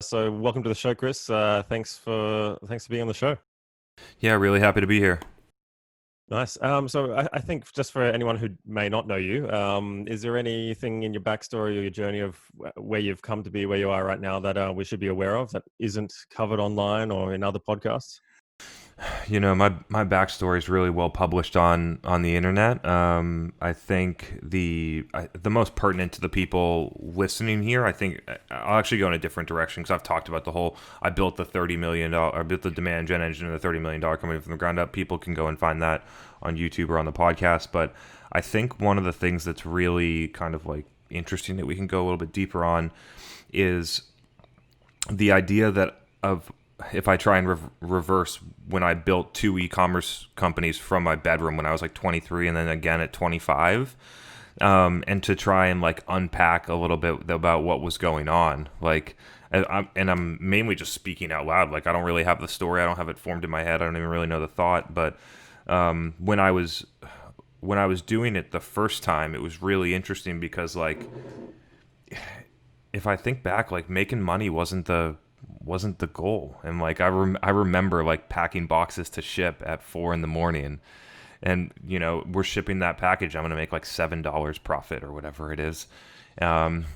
So welcome to the show, Chris. Thanks for being on the show. Yeah, really happy to be here. Nice. So I think just for anyone who may not know you, is there anything in your backstory or your journey of where you've come to be where you are right now that we should be aware of that isn't covered online or in other podcasts? My backstory is really well published on the internet. I think the most pertinent to the people listening here. I think I'll actually go in a different direction because I've talked about the whole. I built the $30 million. I built the demand gen engine of the $30 million company from the ground up. People can go and find that on YouTube or on the podcast. But I think one of the things that's really kind of like interesting that we can go a little bit deeper on is the idea that of if I try and reverse when I built two e-commerce companies from my bedroom when I was like 23 and then again at 25, and to try and like unpack a little bit about what was going on. I'm mainly just speaking out loud. Like I don't really have the story. I don't have it formed in my head. I don't even really know the thought. But when I was doing it the first time, it was really interesting because like if I think back, like making money wasn't the goal. And like I remember like packing boxes to ship at 4 in the morning, and we're shipping that package. I'm gonna make like $7 profit or whatever it is, um,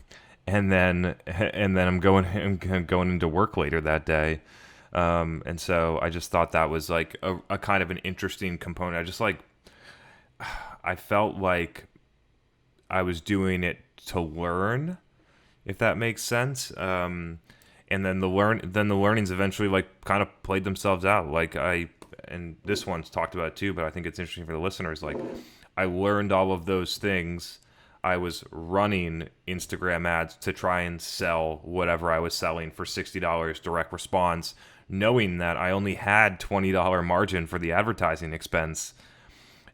and then I'm going into work later that day, and so I just thought that was like a kind of an interesting component. I felt like I was doing it to learn, if that makes sense. And then the learnings eventually like kind of played themselves out. And this one's talked about too, but I think it's interesting for the listeners. Like I learned all of those things. I was running Instagram ads to try and sell whatever I was selling for $60 direct response, knowing that I only had $20 margin for the advertising expense.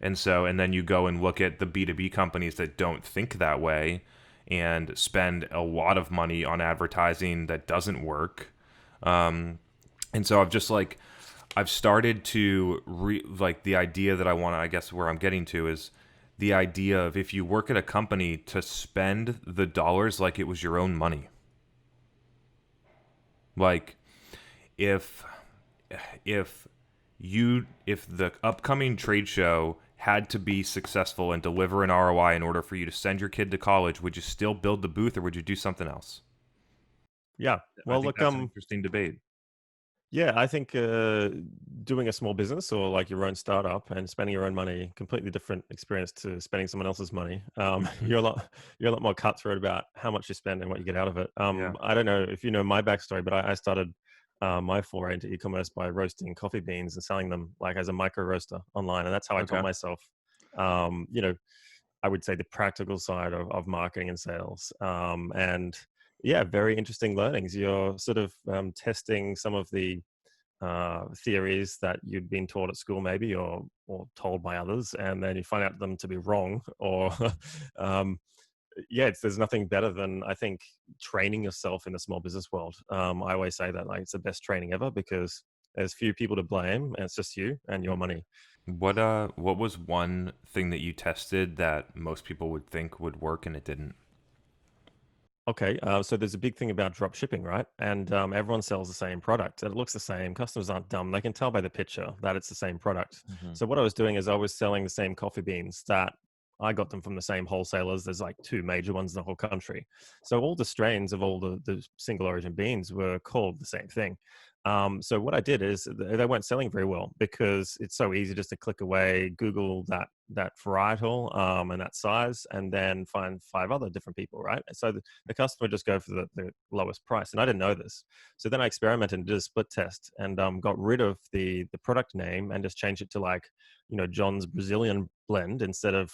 And then you go and look at the B2B companies that don't think that way and spend a lot of money on advertising that doesn't work. And so I've started to like the idea that I want to, I guess where I'm getting to is the idea of if you work at a company to spend the dollars like it was your own money. Like if if if the upcoming trade show had to be successful and deliver an ROI in order for you to send your kid to college, would you still build the booth or would you do something else? Yeah. I Well, think look, that's an interesting debate. yeah, I think doing a small business or like your own startup and spending your own money, completely different experience to spending someone else's money. Hmm. You're a lot more cutthroat about how much you spend and what you get out of it. Yeah. I don't know if you know my backstory, but I started my foray into e-commerce by roasting coffee beans and selling them like as a micro roaster online, and that's how I taught Okay. myself. Um, you know, I would say the practical side of marketing and sales. And yeah, very interesting learnings. You're sort of testing some of the theories that you'd been taught at school, maybe, or told by others, and then you find out them to be wrong. Or um, yeah, there's nothing better than I think training yourself in the small business world. I always say that like it's the best training ever because there's few people to blame, and it's just you and your money. What was one thing that you tested that most people would think would work and it didn't? Okay, so there's a big thing about drop shipping, right? And everyone sells the same product, and it looks the same. Customers aren't dumb; they can tell by the picture that it's the same product. Hmm. So what I was doing is I was selling the same coffee beans that I got them from the same wholesalers. There's like two major ones in the whole country. So all the strains of all the single origin beans were called the same thing. So what I did is they weren't selling very well because it's so easy just to click away, Google that varietal and that size, and then find five other different people, right? So the customer would just go for the lowest price. And I didn't know this. So then I experimented and did a split test and got rid of the product name and just changed it to like, John's Brazilian blend instead of,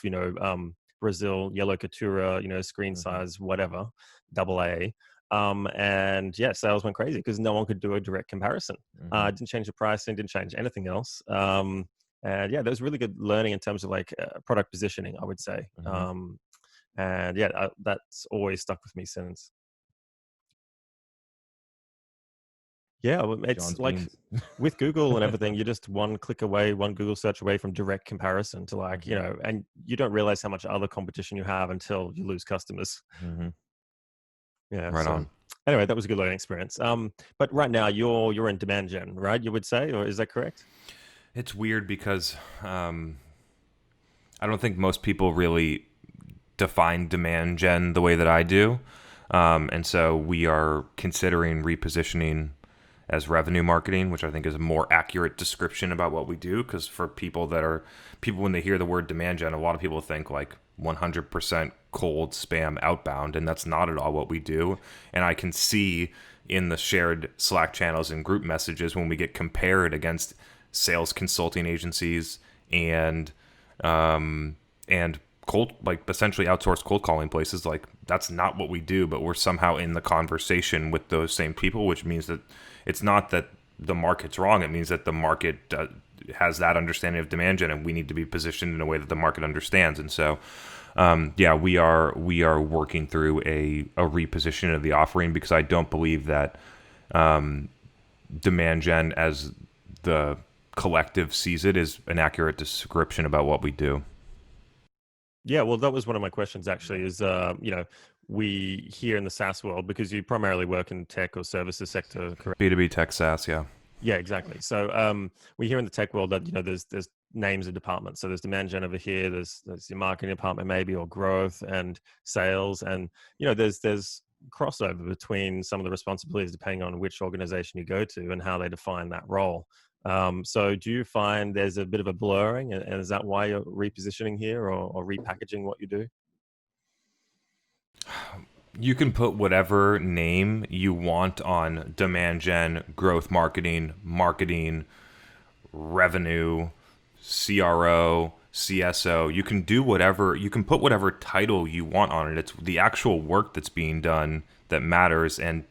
Brazil, yellow Catura, screen Hmm. size, whatever, double A. And yeah, sales went crazy because no one could do a direct comparison. Hmm. Didn't change the pricing, didn't change anything else. And yeah, there was really good learning in terms of like product positioning, I would say. Hmm. And yeah, that's always stuck with me since. Yeah, well, it's John's like beans. with Google and everything, you're just one click away, one Google search away from direct comparison to like, Hmm. and you don't realize how much other competition you have until you lose customers. Hmm. Yeah. Right So on. Anyway, that was a good learning experience. But right now you're in demand gen, right? You would say, or is that correct? It's weird because I don't think most people really define demand gen the way that I do. And so we are considering repositioning as revenue marketing, which I think is a more accurate description about what we do. Because for people, when they hear the word demand gen, a lot of people think like 100% cold spam outbound, and that's not at all what we do. And I can see in the shared Slack channels and group messages when we get compared against sales consulting agencies and and cold, like essentially outsourced cold calling places, like that's not what we do, but we're somehow in the conversation with those same people, which means that it's not that the market's wrong. It means that the market has that understanding of demand gen, and we need to be positioned in a way that the market understands. And so yeah, we are working through a reposition of the offering, because I don't believe that demand gen, as the collective sees it, is an accurate description about what we do. Yeah, well, that was one of my questions actually. Is we here in the SaaS world, because you primarily work in tech or services sector, correct? B2B tech SaaS, yeah. Yeah, exactly. So we hear in the tech world that there's names of departments. So there's demand gen over here. There's your marketing department maybe, or growth and sales, and there's crossover between some of the responsibilities depending on which organization you go to and how they define that role. So do you find there's a bit of a blurring, and is that why you're repositioning here, or repackaging what you do? You can put whatever name you want on demand gen, growth marketing, marketing, revenue, CRO, CSO. You can do whatever, you can put whatever title you want on it. It's the actual work that's being done that matters, and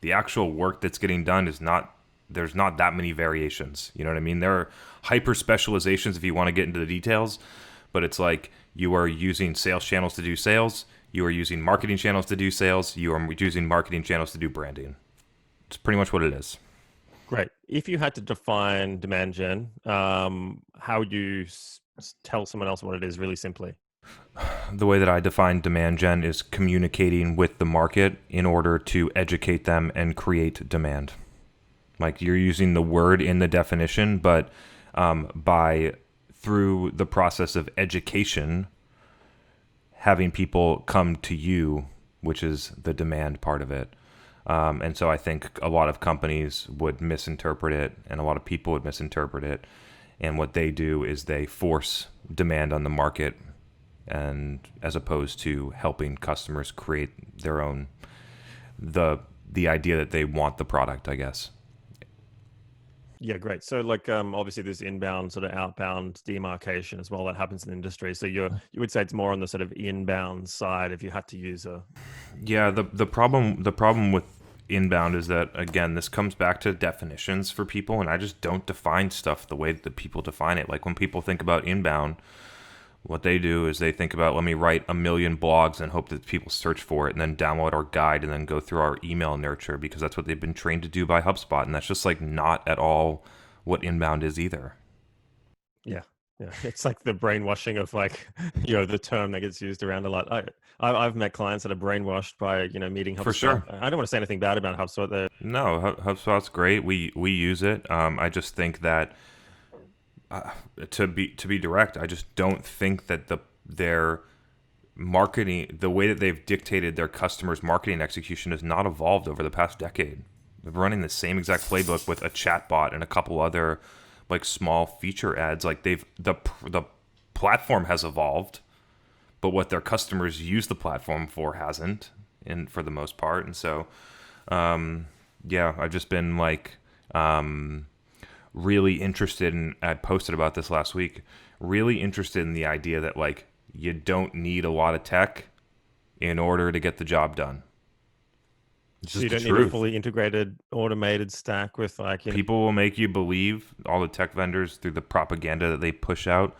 the actual work that's getting done is not, there's not that many variations. You know what I mean? There are hyper specializations if you want to get into the details, but it's like you are using sales channels to do sales, you are using marketing channels to do sales, you are using marketing channels to do branding. It's pretty much what it is. Great. If you had to define demand gen, how would you tell someone else what it is really simply? The way that I define demand gen is communicating with the market in order to educate them and create demand. Like, you're using the word in the definition, but by through the process of education, having people come to you, which is the demand part of it. And so I think a lot of companies would misinterpret it, and a lot of people would misinterpret it. And what they do is they force demand on the market, and as opposed to helping customers create their own, the idea that they want the product, I guess. Yeah, great. So like obviously there's inbound sort of outbound demarcation as well that happens in the industry. So you would say it's more on the sort of inbound side if you had to use a. Yeah, the problem with inbound is that, again, this comes back to definitions for people, and I just don't define stuff the way that people define it. Like, when people think about inbound, what they do is they think about, let me write a million blogs and hope that people search for it, and then download our guide, and then go through our email nurture, because that's what they've been trained to do by HubSpot. And that's just like not at all what inbound is either. Yeah, yeah. It's like the brainwashing of like the term that gets used around a lot. I've met clients that are brainwashed by meeting For HubSpot. sure. I don't want to say anything bad about HubSpot. There. No, HubSpot's great. We use it. I just think that, to be direct, I just don't think that their marketing, the way that they've dictated their customers' marketing execution, has not evolved over the past decade. They're running the same exact playbook with a chatbot and a couple other like small feature ads. Like, the platform has evolved, but what their customers use the platform for hasn't, and for the most part. And so, yeah, I've just been like, really interested in, I posted about this last week, really interested in the idea that, like, you don't need a lot of tech in order to get the job done. It's So just you the don't need a truth. fully integrated automated stack with like People will make you believe, all the tech vendors, through the propaganda that they push out,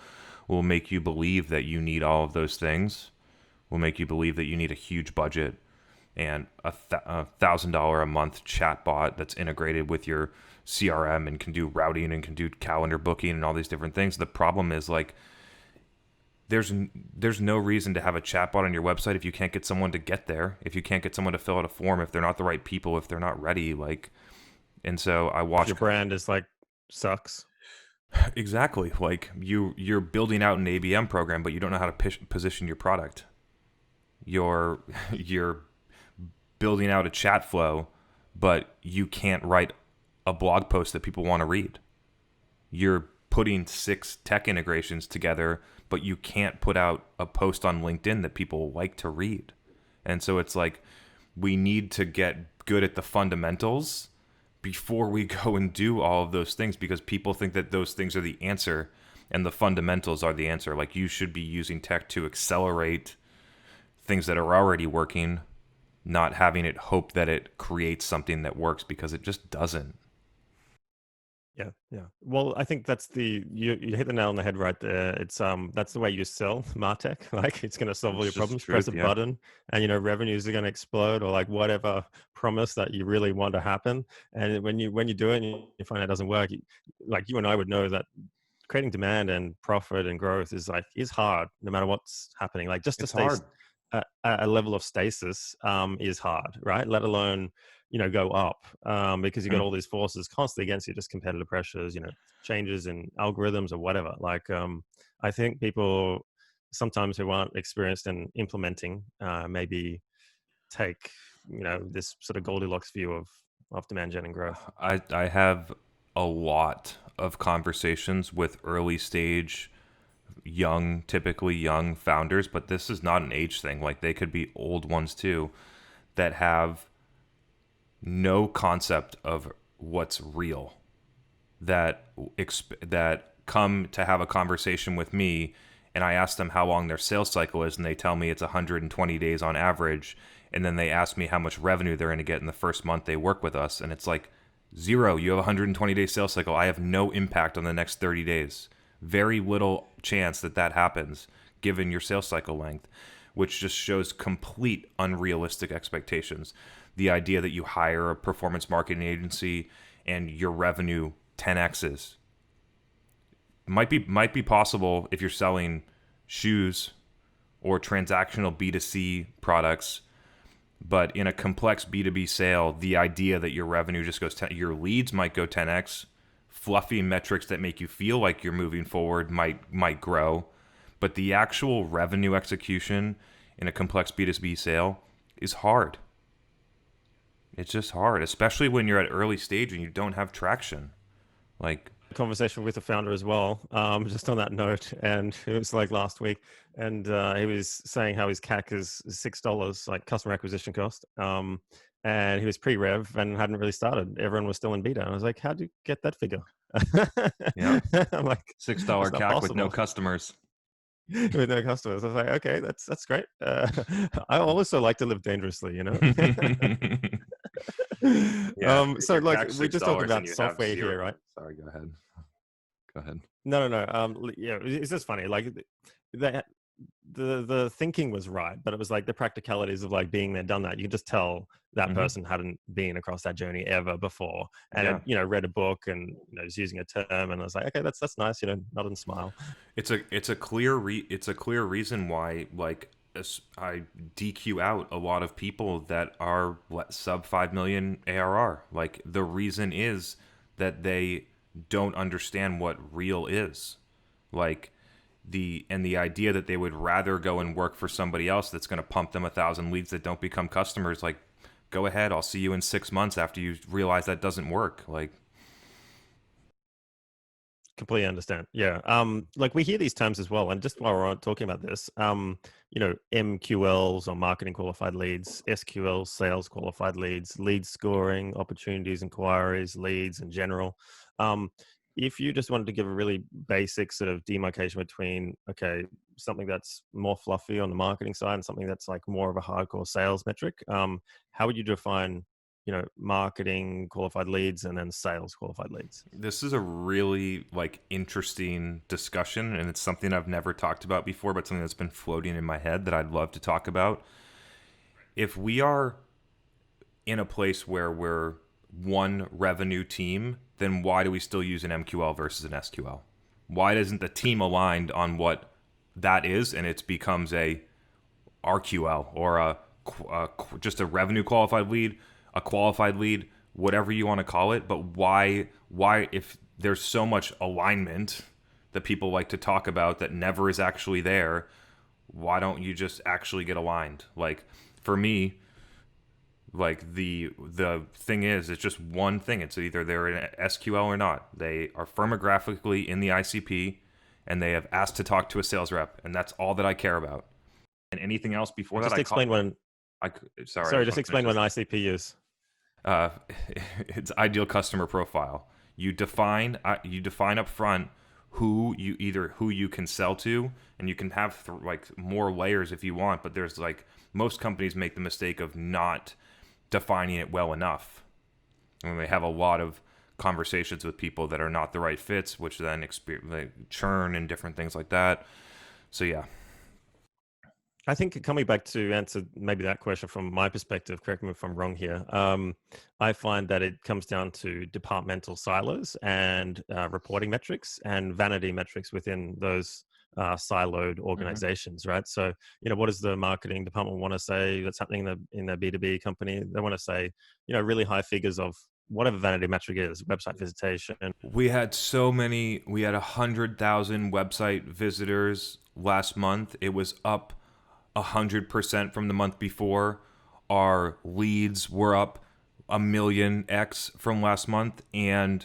will make you believe that you need all of those things, will make you believe that you need a huge budget and $1,000 a month chatbot that's integrated with your CRM and can do routing and can do calendar booking and all these different things. The problem is, like, there's no reason to have a chatbot on your website if you can't get someone to get there, if you can't get someone to fill out a form, if they're not the right people, if they're not ready, like. And so I If watch. your brand is like sucks. Exactly, like you're building out an ABM program, but you don't know how to position your product. You're you're building out a chat flow, but you can't write a blog post that people want to read. You're putting 6 tech integrations together, but you can't put out a post on LinkedIn that people like to read. And so it's like we need to get good at the fundamentals before we go and do all of those things, because people think that those things are the answer and the fundamentals are the answer. Like, you should be using tech to accelerate things that are already working, not having it hope that it creates something that works, because it just doesn't. Yeah, yeah. Well, I think that's you hit the nail on the head right there. It's that's the way you sell MarTech. Like, it's going to solve all It's your just problems. Press truth, a yeah. button, and revenues are going to explode, or like whatever promise that you really want to happen. And when you do it, and you find it doesn't work, like you and I would know that creating demand and profit and growth is hard no matter what's happening. Like, just to It's stay hard. at a level of stasis is hard, right? Let alone go up, because you got Mm. all these forces constantly against you, just competitive pressures, changes in algorithms or whatever. Like, I think people sometimes who aren't experienced in implementing maybe take this sort of Goldilocks view of demand gen and growth. I have a lot of conversations with early stage typically young founders, but this is not an age thing. Like, they could be old ones too, that have no concept of what's real, that that come to have a conversation with me, and I ask them how long their sales cycle is, and they tell me it's 120 days on average, and then they ask me how much revenue they're going to get in the first month they work with us, and it's like, zero. You have a 120-day sales cycle. I have no impact on the next 30 days. Very little chance that that happens given your sales cycle length, which just shows complete unrealistic expectations. The idea that you hire a performance marketing agency and your revenue 10x's might be possible if you're selling shoes or transactional B2C products, but in a complex B2B sale, the idea that your revenue just goes your leads might go 10x, fluffy metrics that make you feel like you're moving forward might grow, but the actual revenue execution in a complex B2B sale is hard. It's just hard, especially when you're at early stage and you don't have traction. Like, Conversation with the founder as well, just on that note, and it was like last week, and he was saying how his CAC is $6, like customer acquisition cost, and he was pre-rev and hadn't really started. Everyone was still in beta. And I was like, "How'd you get that figure?" yeah, I'm like, $6 "It's not CAC with no possible." customers. With no customers. I was like, "Okay, that's great." I also like to live dangerously, Yeah, if So your like CAC we six just talked dollars and about you have software zero. here, right? Sorry, go ahead. Go ahead. No, no, no. Yeah, it's just funny. Like, the the thinking was right, but it was like the practicalities of like being there, done that. You could just tell that Hmm. person hadn't been across that journey ever before, and Yeah, had read a book and was using a term, and I was like, okay, that's nice, nod and smile. it's a clear reason why, like, I DQ out a lot of people that are sub 5 million ARR. Like, the reason is that they don't understand what real is. Like, the idea that they would rather go and work for somebody else that's going to pump them 1,000 leads that don't become customers. Like, go ahead, I'll see you in 6 months after you realize that doesn't work. Like, Completely understand. Yeah. Like, we hear these terms as well. And just while we're talking about this, MQLs, or marketing qualified leads, SQL, sales qualified leads, lead scoring, opportunities, inquiries, leads in general. Um, if you just wanted to give a really basic sort of demarcation between, okay, something that's more fluffy on the marketing side and something that's like more of a hardcore sales metric, how would you define, marketing qualified leads and then sales qualified leads? this is a really, like, interesting discussion, and it's something I've never talked about before, but something that's been floating in my head that I'd love to talk about. If we are in a place where we're one revenue team, then why do we still use an MQL versus an SQL? Why isn't the team aligned on what that is, and it becomes a RQL or just a revenue qualified lead, a qualified lead, whatever you want to call it. But why if there's so much alignment that people like to talk about that never is actually there, why don't you just actually get aligned? Like for me, like the thing is, it's just one thing. It's either they're in SQL or not. They are firmographically in the ICP, and they have asked to talk to a sales rep, and that's all that I care about. And anything else before that, Just explain what. I sorry, I Sorry, just just want to finish explain what this. an ICP is. Uh, it's ideal customer profile. You define up front who you can sell to, and you can have like more layers if you want. But there's like most companies make the mistake of not defining it well enough, and they have a lot of conversations with people that are not the right fits, which then like churn and different things like that. So yeah. I think coming back to answer maybe that question from my perspective, correct me if I'm wrong here. I find that it comes down to departmental silos and reporting metrics and vanity metrics within those siloed hmm organizations, right? So, what does the marketing department want to say that's happening in their B2B company? They want to say, really high figures of whatever vanity metric is, website visitation. We had 100,000 website visitors last month. It was up 100% from the month before. Our leads were up a million X from last month, and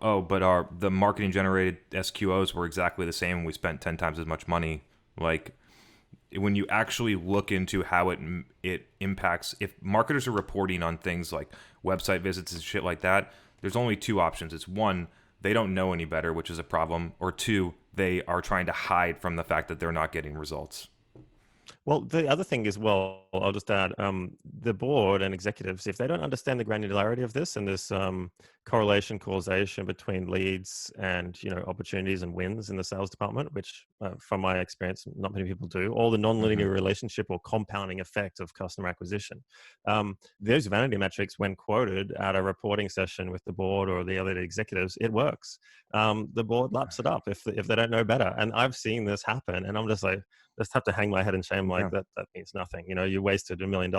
but the marketing generated SQOs were exactly the same, and we spent 10 times as much money. Like when you actually look into how it impacts, if marketers are reporting on things like website visits and shit like that, there's only two options. It's one, they don't know any better, which is a problem, or two, they are trying to hide from the fact that they're not getting results. Well, the other thing is, well, I'll just add, the board and executives, if they don't understand the granularity of this and this correlation causation between leads and opportunities and wins in the sales department, which from my experience, not many people do, or the hmm nonlinear relationship or compounding effect of customer acquisition. Those vanity metrics, when quoted at a reporting session with the board or the other executives, it works. The board laps it up if they don't know better, and I've seen this happen, and I'm just like, just have to hang my head in shame, like Yeah. that means nothing. You wasted $1 million,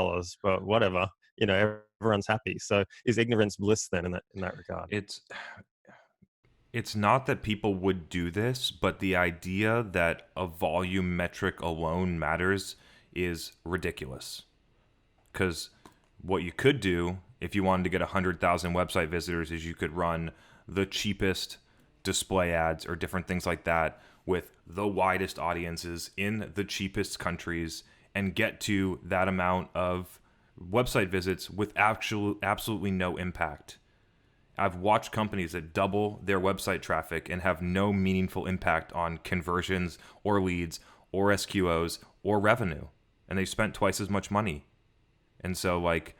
but whatever. Everyone's happy. So is ignorance bliss then in that regard? It's it's not that people would do this, but the idea that a volume metric alone matters is ridiculous. Because what you could do if you wanted to get 100,000 website visitors is you could run the cheapest display ads or different things like that with the widest audiences in the cheapest countries and get to that amount of website visits with absolutely no impact. I've watched companies that double their website traffic and have no meaningful impact on conversions or leads or SQOs or revenue, and they spent twice as much money. And so like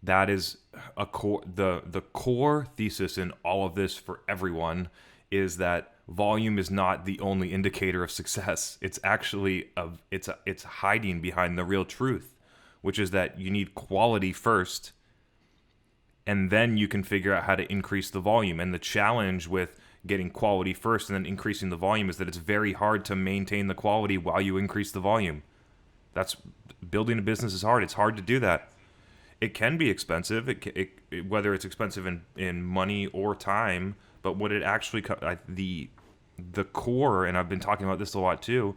that is a core the core thesis in all of this for everyone is that volume is not the only indicator of success. It's actually it's hiding behind the real truth, which is that you need quality first, and then you can figure out how to increase the volume. And the challenge with getting quality first and then increasing the volume is that it's very hard to maintain the quality while you increase the volume. That's building a business is hard. It's hard to do that. It can be expensive, whether it's expensive in money or time. But what it actually the core, and I've been talking about this a lot too,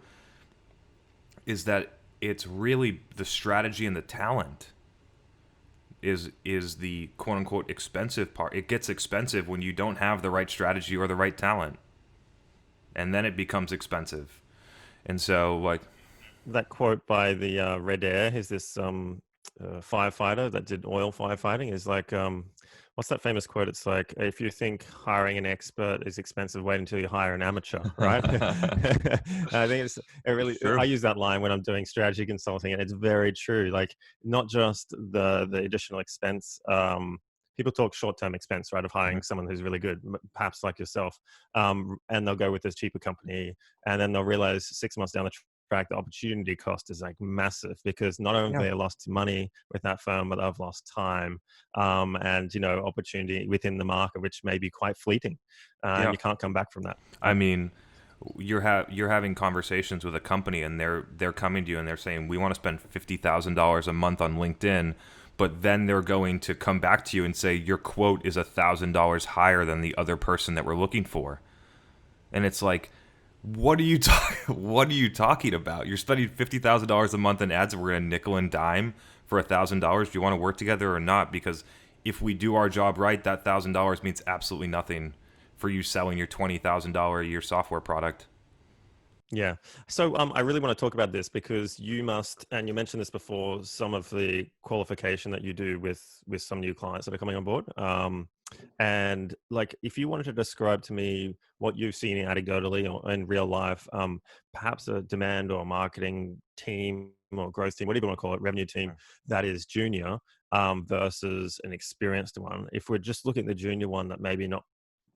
is that it's really the strategy and the talent is the quote unquote expensive part. It gets expensive when you don't have the right strategy or the right talent, and then it becomes expensive. And so like That quote by the Red Air is this firefighter that did oil firefighting is like, what's that famous quote? It's like, if you think hiring an expert is expensive, wait until you hire an amateur, right? I think I true. use that line when I'm doing strategy consulting, and it's very true. Like, not just the additional expense. People talk short-term expense, right, of hiring someone who's really good, perhaps like yourself, and they'll go with this cheaper company, and then they'll realize 6 months down the track, the opportunity cost is like massive, because not only Yeah. they lost money with that firm, but they've lost time, and opportunity within the market, which may be quite fleeting, and Yeah. you can't come back from that. I mean, you're having conversations with a company, and they're coming to you and they're saying, we want to spend $50,000 a month on LinkedIn, but then they're going to come back to you and say your quote is $1,000 higher than the other person that we're looking for. And it's like, what are you talking about? You're spending $50,000 a month in ads, and we're gonna nickel and dime for $1,000. Do you want to work together or not? Because if we do our job right, that $1,000 means absolutely nothing for you selling your $20,000 a year software product. Yeah. So I really want to talk about this because you must, and you mentioned this before, some of the qualification that you do with some new clients that are coming on board. And like, if you wanted to describe to me what you've seen anecdotally or in real life, perhaps a demand or marketing team or growth team, whatever you want to call it, revenue team that is junior versus an experienced one. If we're just looking at the junior one that maybe not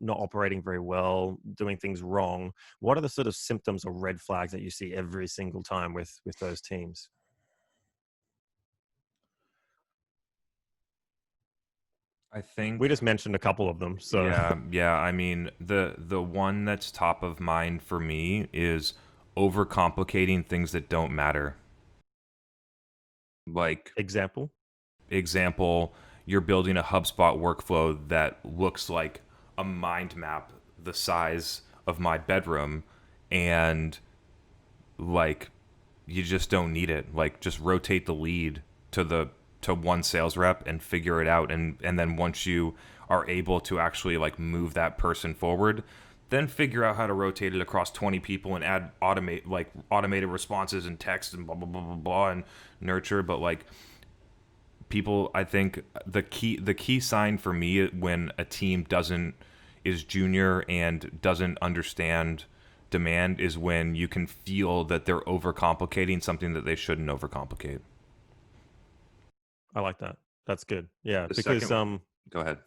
operating very well, doing things wrong, what are the sort of symptoms or red flags that you see every single time with those teams? I think, We just mentioned a couple of them, so yeah. I mean, the one that's top of mind for me is overcomplicating things that don't matter. Like, example. example, you're building a HubSpot workflow that looks like a mind map the size of my bedroom, and like, you just don't need it. Like, just rotate the lead to one sales rep and figure it out, and then once you are able to actually like move that person forward, then figure out how to rotate it across 20 people and add automated responses and text and blah blah blah blah blah and nurture. But like, people, I think the key sign for me when a team doesn't is junior and doesn't understand demand is when you can feel that they're overcomplicating something that they shouldn't overcomplicate. I like that. That's good. Yeah, The because second, go ahead.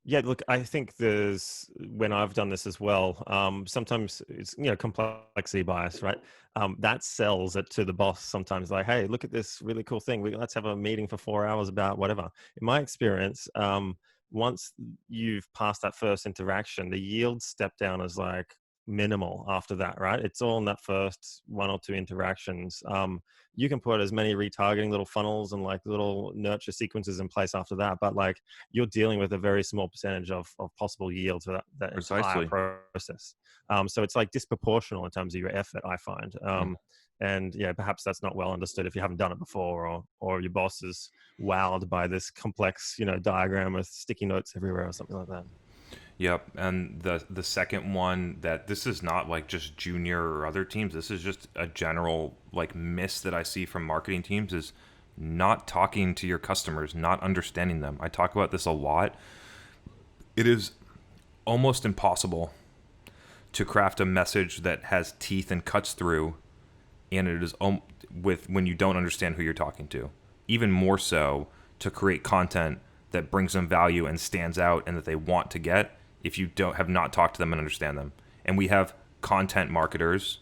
yeah, look, I think there's when I've done this as well. Sometimes it's complexity bias, right? That sells it to the boss sometimes. Like, hey, look at this really cool thing. Let's have a meeting for 4 hours about whatever. In my experience, once you've passed that first interaction, the yield step down is like minimal after that, right? It's all in that first one or two interactions. You can put as many retargeting little funnels and like little nurture sequences in place after that, but like you're dealing with a very small percentage of possible yield for that entire Precisely. process. So it's like disproportional in terms of your effort, I find. And yeah, perhaps that's not well understood if you haven't done it before, or your boss is wowed by this complex, diagram with sticky notes everywhere or something like that. Yep. And the second one, that this is not like just junior or other teams. This is just a general like miss that I see from marketing teams is not talking to your customers, not understanding them. I talk about this a lot. It is almost impossible to craft a message that has teeth and cuts through, and it is with when you don't understand who you're talking to. Even more so to create content that brings them value and stands out and that they want to get if you don't have not talked to them and understand them. And we have content marketers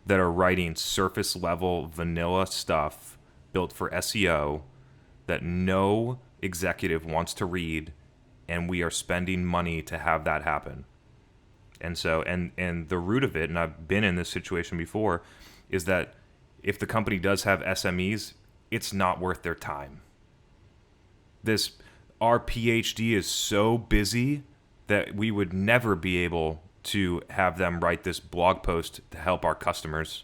that are writing surface level vanilla stuff built for SEO that no executive wants to read, and we are spending money to have that happen. And so, and the root of it, and I've been in this situation before, is that if the company does have SMEs, it's not worth their time. This Our PhD is so busy that we would never be able to have them write this blog post to help our customers.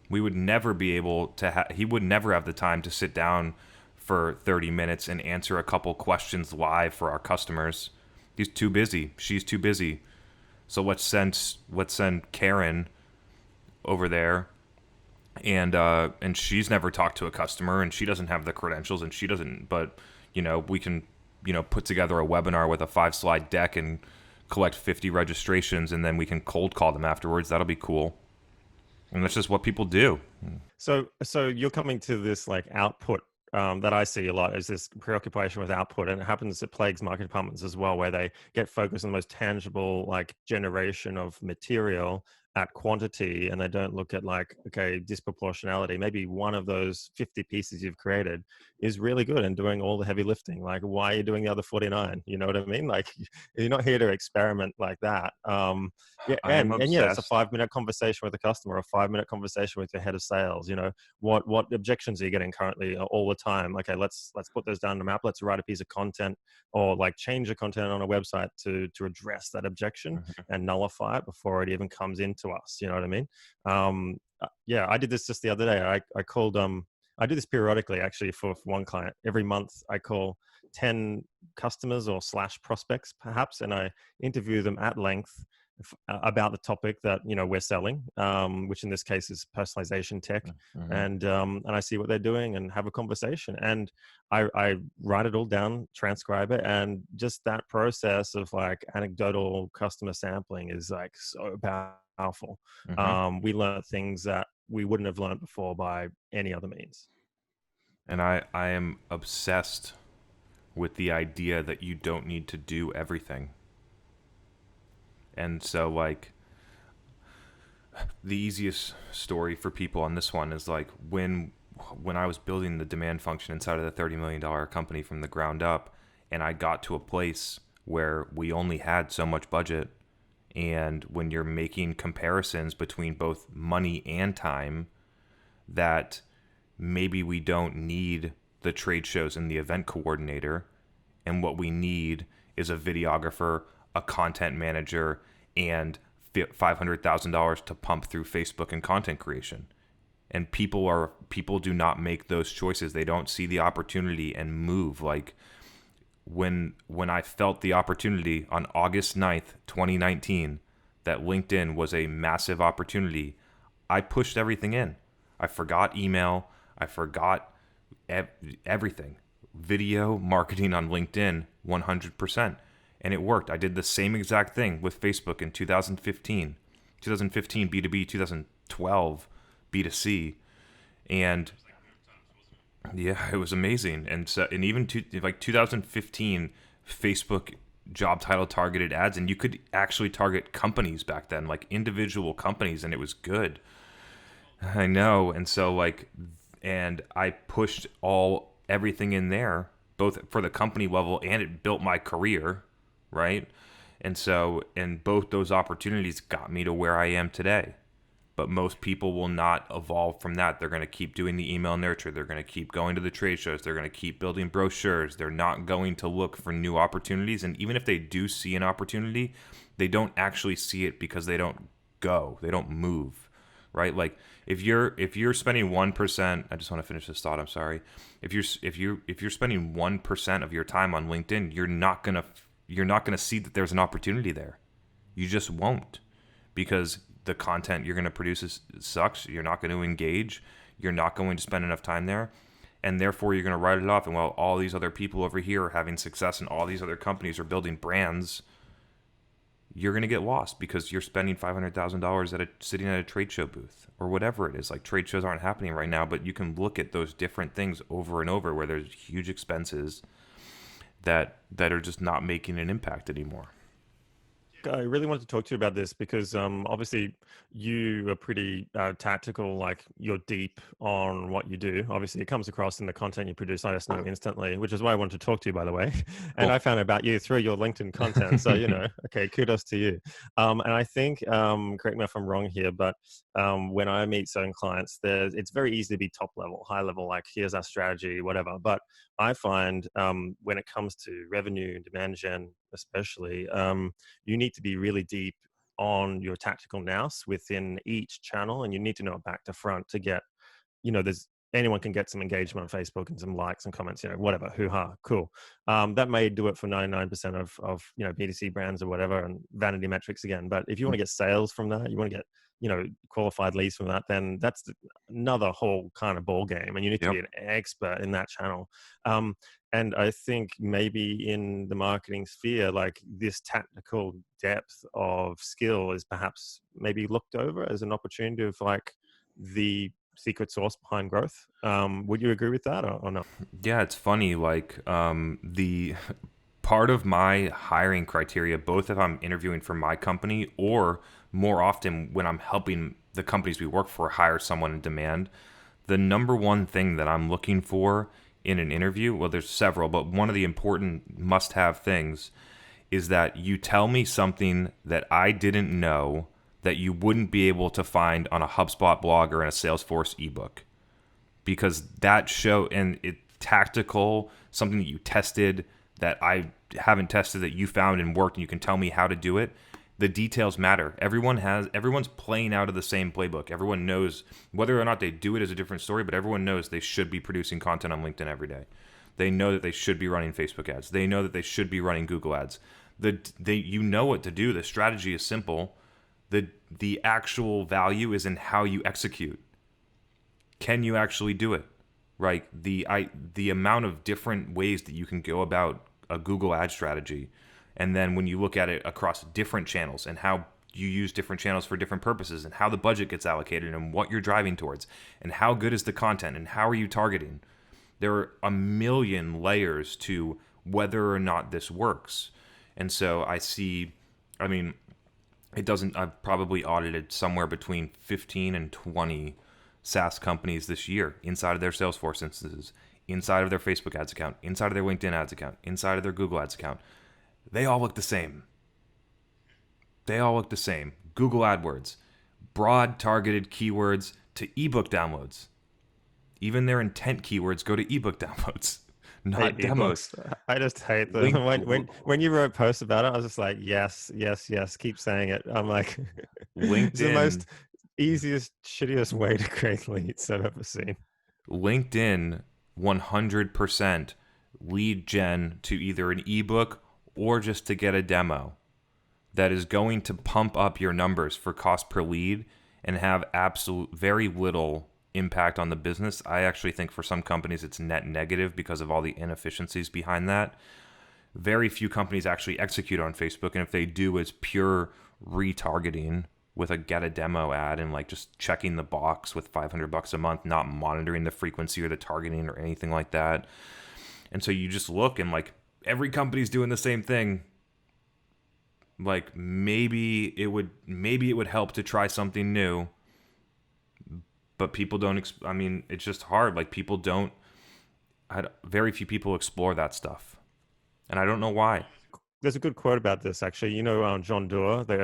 We would never be able to he would never have the time to sit down for 30 minutes and answer a couple questions live for our customers. He's too busy. She's too busy. So let's send Karen over there, and she's never talked to a customer, and she doesn't have the credentials, and she doesn't. But we can put together a webinar with a 5-slide deck and collect 50 registrations, and then we can cold call them afterwards. That'll be cool. And that's just what people do. So you're coming to this like output that I see a lot is this preoccupation with output, and it happens, it plagues market departments as well, where they get focused on the most tangible like generation of material at quantity and they don't look at like, okay, disproportionality. Maybe one of those 50 pieces you've created is really good and doing all the heavy lifting. Like, why are you doing the other 49? You know what I mean? Like, you're not here to experiment like that. Yeah, I am and yeah, it's a obsessed. 5-minute conversation with a customer, a 5-minute conversation with your head of sales. You know, what objections are you getting currently all the time? Okay, let's put those down on the map. Let's write a piece of content or like change the content on a website to address that objection Mhm. and nullify it before it even comes into us. You know what I mean? Yeah, I did this just the other day. I called I do this periodically actually for one client. Every month I call 10 customers or slash prospects perhaps, and I interview them at length about the topic that we're selling, which in this case is personalization tech, Mhm. and I see what they're doing and have a conversation, and I write it all down, transcribe it, and just that process of like anecdotal customer sampling is like so powerful. Mhm. We learn things that we wouldn't have learned before by any other means. And I am obsessed with the idea that you don't need to do everything. And so like the easiest story for people on this one is like when I was building the demand function inside of the $30 million company from the ground up, and I got to a place where we only had so much budget, and when you're making comparisons between both money and time, that maybe we don't need the trade shows and the event coordinator, and what we need is a videographer, a content manager, and $500,000 to pump through Facebook and content creation. And people do not make those choices. They don't see the opportunity and move. Like when I felt the opportunity on August 9th, 2019, that LinkedIn was a massive opportunity, I pushed everything in. I forgot email. I forgot everything. Video marketing on LinkedIn, 100%. And it worked. I did the same exact thing with Facebook in 2015. 2015 B2B, 2012 B2C. And yeah, it was amazing. And so, and even like 2015, Facebook job title targeted ads, and you could actually target companies back then, like individual companies, and it was good. I know. And so like, and I pushed everything in there, both for the company level, and it built my career, right? And so, and both those opportunities got me to where I am today. But most people will not evolve from that. They're going to keep doing the email nurture. They're going to keep going to the trade shows. They're going to keep building brochures. They're not going to look for new opportunities. And even if they do see an opportunity, they don't actually see it because they don't go. They don't move, right? Like if you're spending 1%, I just want to finish this thought. I'm sorry. If you're spending 1% of your time on LinkedIn, you're not gonna see that there's an opportunity there. You just won't, because the content you're going to produce sucks. You're not going to engage. You're not going to spend enough time there. And therefore, you're going to write it off. And while all these other people over here are having success and all these other companies are building brands, you're going to get lost because you're spending $500,000 sitting at a trade show booth or whatever it is. Like, trade shows aren't happening right now, but you can look at those different things over and over where there's huge expenses that are just not making an impact anymore. I really wanted to talk to you about this because obviously you are pretty tactical, like you're deep on what you do. Obviously, it comes across in the content you produce. I just know instantly, which is why I wanted to talk to you, by the way. And Cool. I found out about you through your LinkedIn content. So, okay, kudos to you. And I think, correct me if I'm wrong here, but when I meet certain clients, it's very easy to be top level, high level, like here's our strategy, whatever. But I find when it comes to revenue and demand gen, especially, you need to be really deep on your tactical nous within each channel, and you need to know it back to front to get, there's anyone can get some engagement on Facebook and some likes and comments, whatever, hoo-ha, cool. That may do it for 99% of B2C brands or whatever, and vanity metrics again. But if you want to get sales from that, you want to get qualified leads from that, then that's another whole kind of ball game, and you need to be Yep. an expert in that channel. And I think maybe in the marketing sphere, like this technical depth of skill is perhaps maybe looked over as an opportunity of like the secret sauce behind growth. Would you agree with that or not? Yeah, it's funny. Like, the part of my hiring criteria, both if I'm interviewing for my company or more often when I'm helping the companies we work for hire someone in demand, the number one thing that I'm looking for in an interview, well, there's several, but one of the important must have things is that you tell me something that I didn't know that you wouldn't be able to find on a HubSpot blog or in a Salesforce ebook. Because that show and it tactical, something that you tested that I haven't tested that you found and worked and you can tell me how to do it. The details matter. Everyone's playing out of the same playbook. Everyone knows whether or not they do it is a different story, but everyone knows they should be producing content on LinkedIn every day. They know that they should be running Facebook ads. They know that they should be running Google ads. You know what to do. The strategy is simple. The actual value is in how you execute. Can you actually do it? Right? The amount of different ways that you can go about a Google ad strategy, and then when you look at it across different channels and how you use different channels for different purposes and how the budget gets allocated and what you're driving towards and how good is the content and how are you targeting, there are a million layers to whether or not this works. And so I mean, I've probably audited somewhere between 15 and 20 SaaS companies this year inside of their Salesforce instances, inside of their Facebook ads account, inside of their LinkedIn ads account, inside of their Google ads account. They all look the same. Google AdWords, broad targeted keywords to ebook downloads. Even their intent keywords go to ebook downloads, not Hate demos. ebooks. I just hate them. Link, When you wrote posts about it, I was just like, yes, yes, yes. Keep saying it. I'm like, it's the LinkedIn, most easiest, shittiest way to create leads I've ever seen. LinkedIn, 100% lead gen to either an ebook or just to get a demo that is going to pump up your numbers for cost per lead and have absolute very little impact on the business. I actually think for some companies it's net negative because of all the inefficiencies behind that. Very few companies actually execute on Facebook, and if they do, it's pure retargeting with a get a demo ad and like just checking the box with $500 a month, not monitoring the frequency or the targeting or anything like that. And so you just look and like every company's doing the same thing. Like maybe it would help to try something new, but people don't. I mean, it's just hard. Like very few people explore that stuff, and I don't know why. There's a good quote about this, actually. You know, John Doerr, the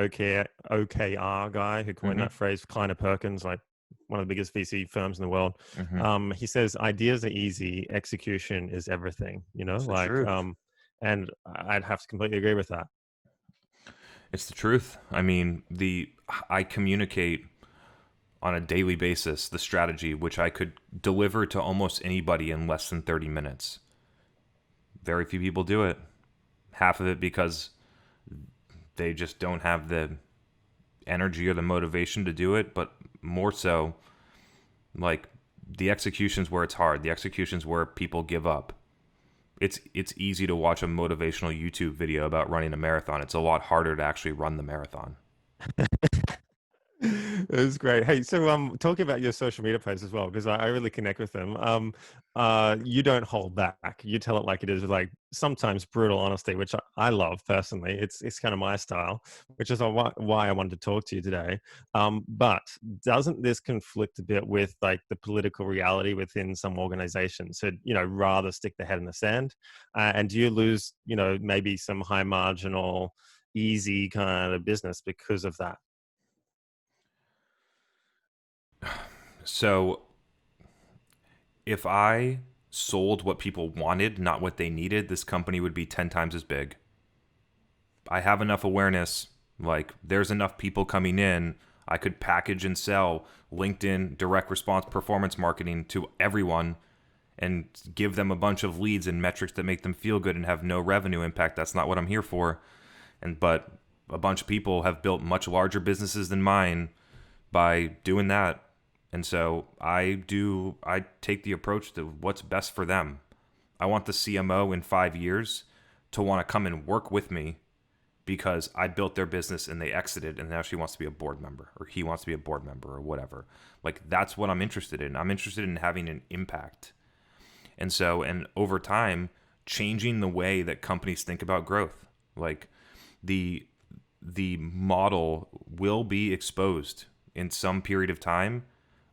OKR guy who coined Mm-hmm. that phrase, Kleiner Perkins, like one of the biggest VC firms in the world. Mm-hmm. He says, ideas are easy, execution is everything, It's the like, truth. and I'd have to completely agree with that. It's the truth. I mean, I communicate on a daily basis the strategy, which I could deliver to almost anybody in less than 30 minutes. Very few people do it. Half of it because they just don't have the energy or the motivation to do it, but more so, like the execution's where it's hard. The execution's where people give up. It's easy to watch a motivational YouTube video about running a marathon. It's a lot harder to actually run the marathon. It was great. Hey, so talking about your social media posts as well, because I really connect with them. You don't hold back. You tell it like it is, with like sometimes brutal honesty, which I love personally. It's kind of my style, which is why I wanted to talk to you today. But doesn't this conflict a bit with like the political reality within some organizations? So rather stick the head in the sand, and do you lose maybe some high marginal, easy kind of business because of that? So if I sold what people wanted, not what they needed, this company would be 10 times as big. I have enough awareness, like there's enough people coming in. I could package and sell LinkedIn direct response performance marketing to everyone and give them a bunch of leads and metrics that make them feel good and have no revenue impact. That's not what I'm here for. But a bunch of people have built much larger businesses than mine by doing that. And so I take the approach to what's best for them. I want the CMO in 5 years to want to come and work with me because I built their business and they exited and now she wants to be a board member or he wants to be a board member or whatever. Like that's what I'm interested in. I'm interested in having an impact. And over time, changing the way that companies think about growth. Like the the model will be exposed in some period of time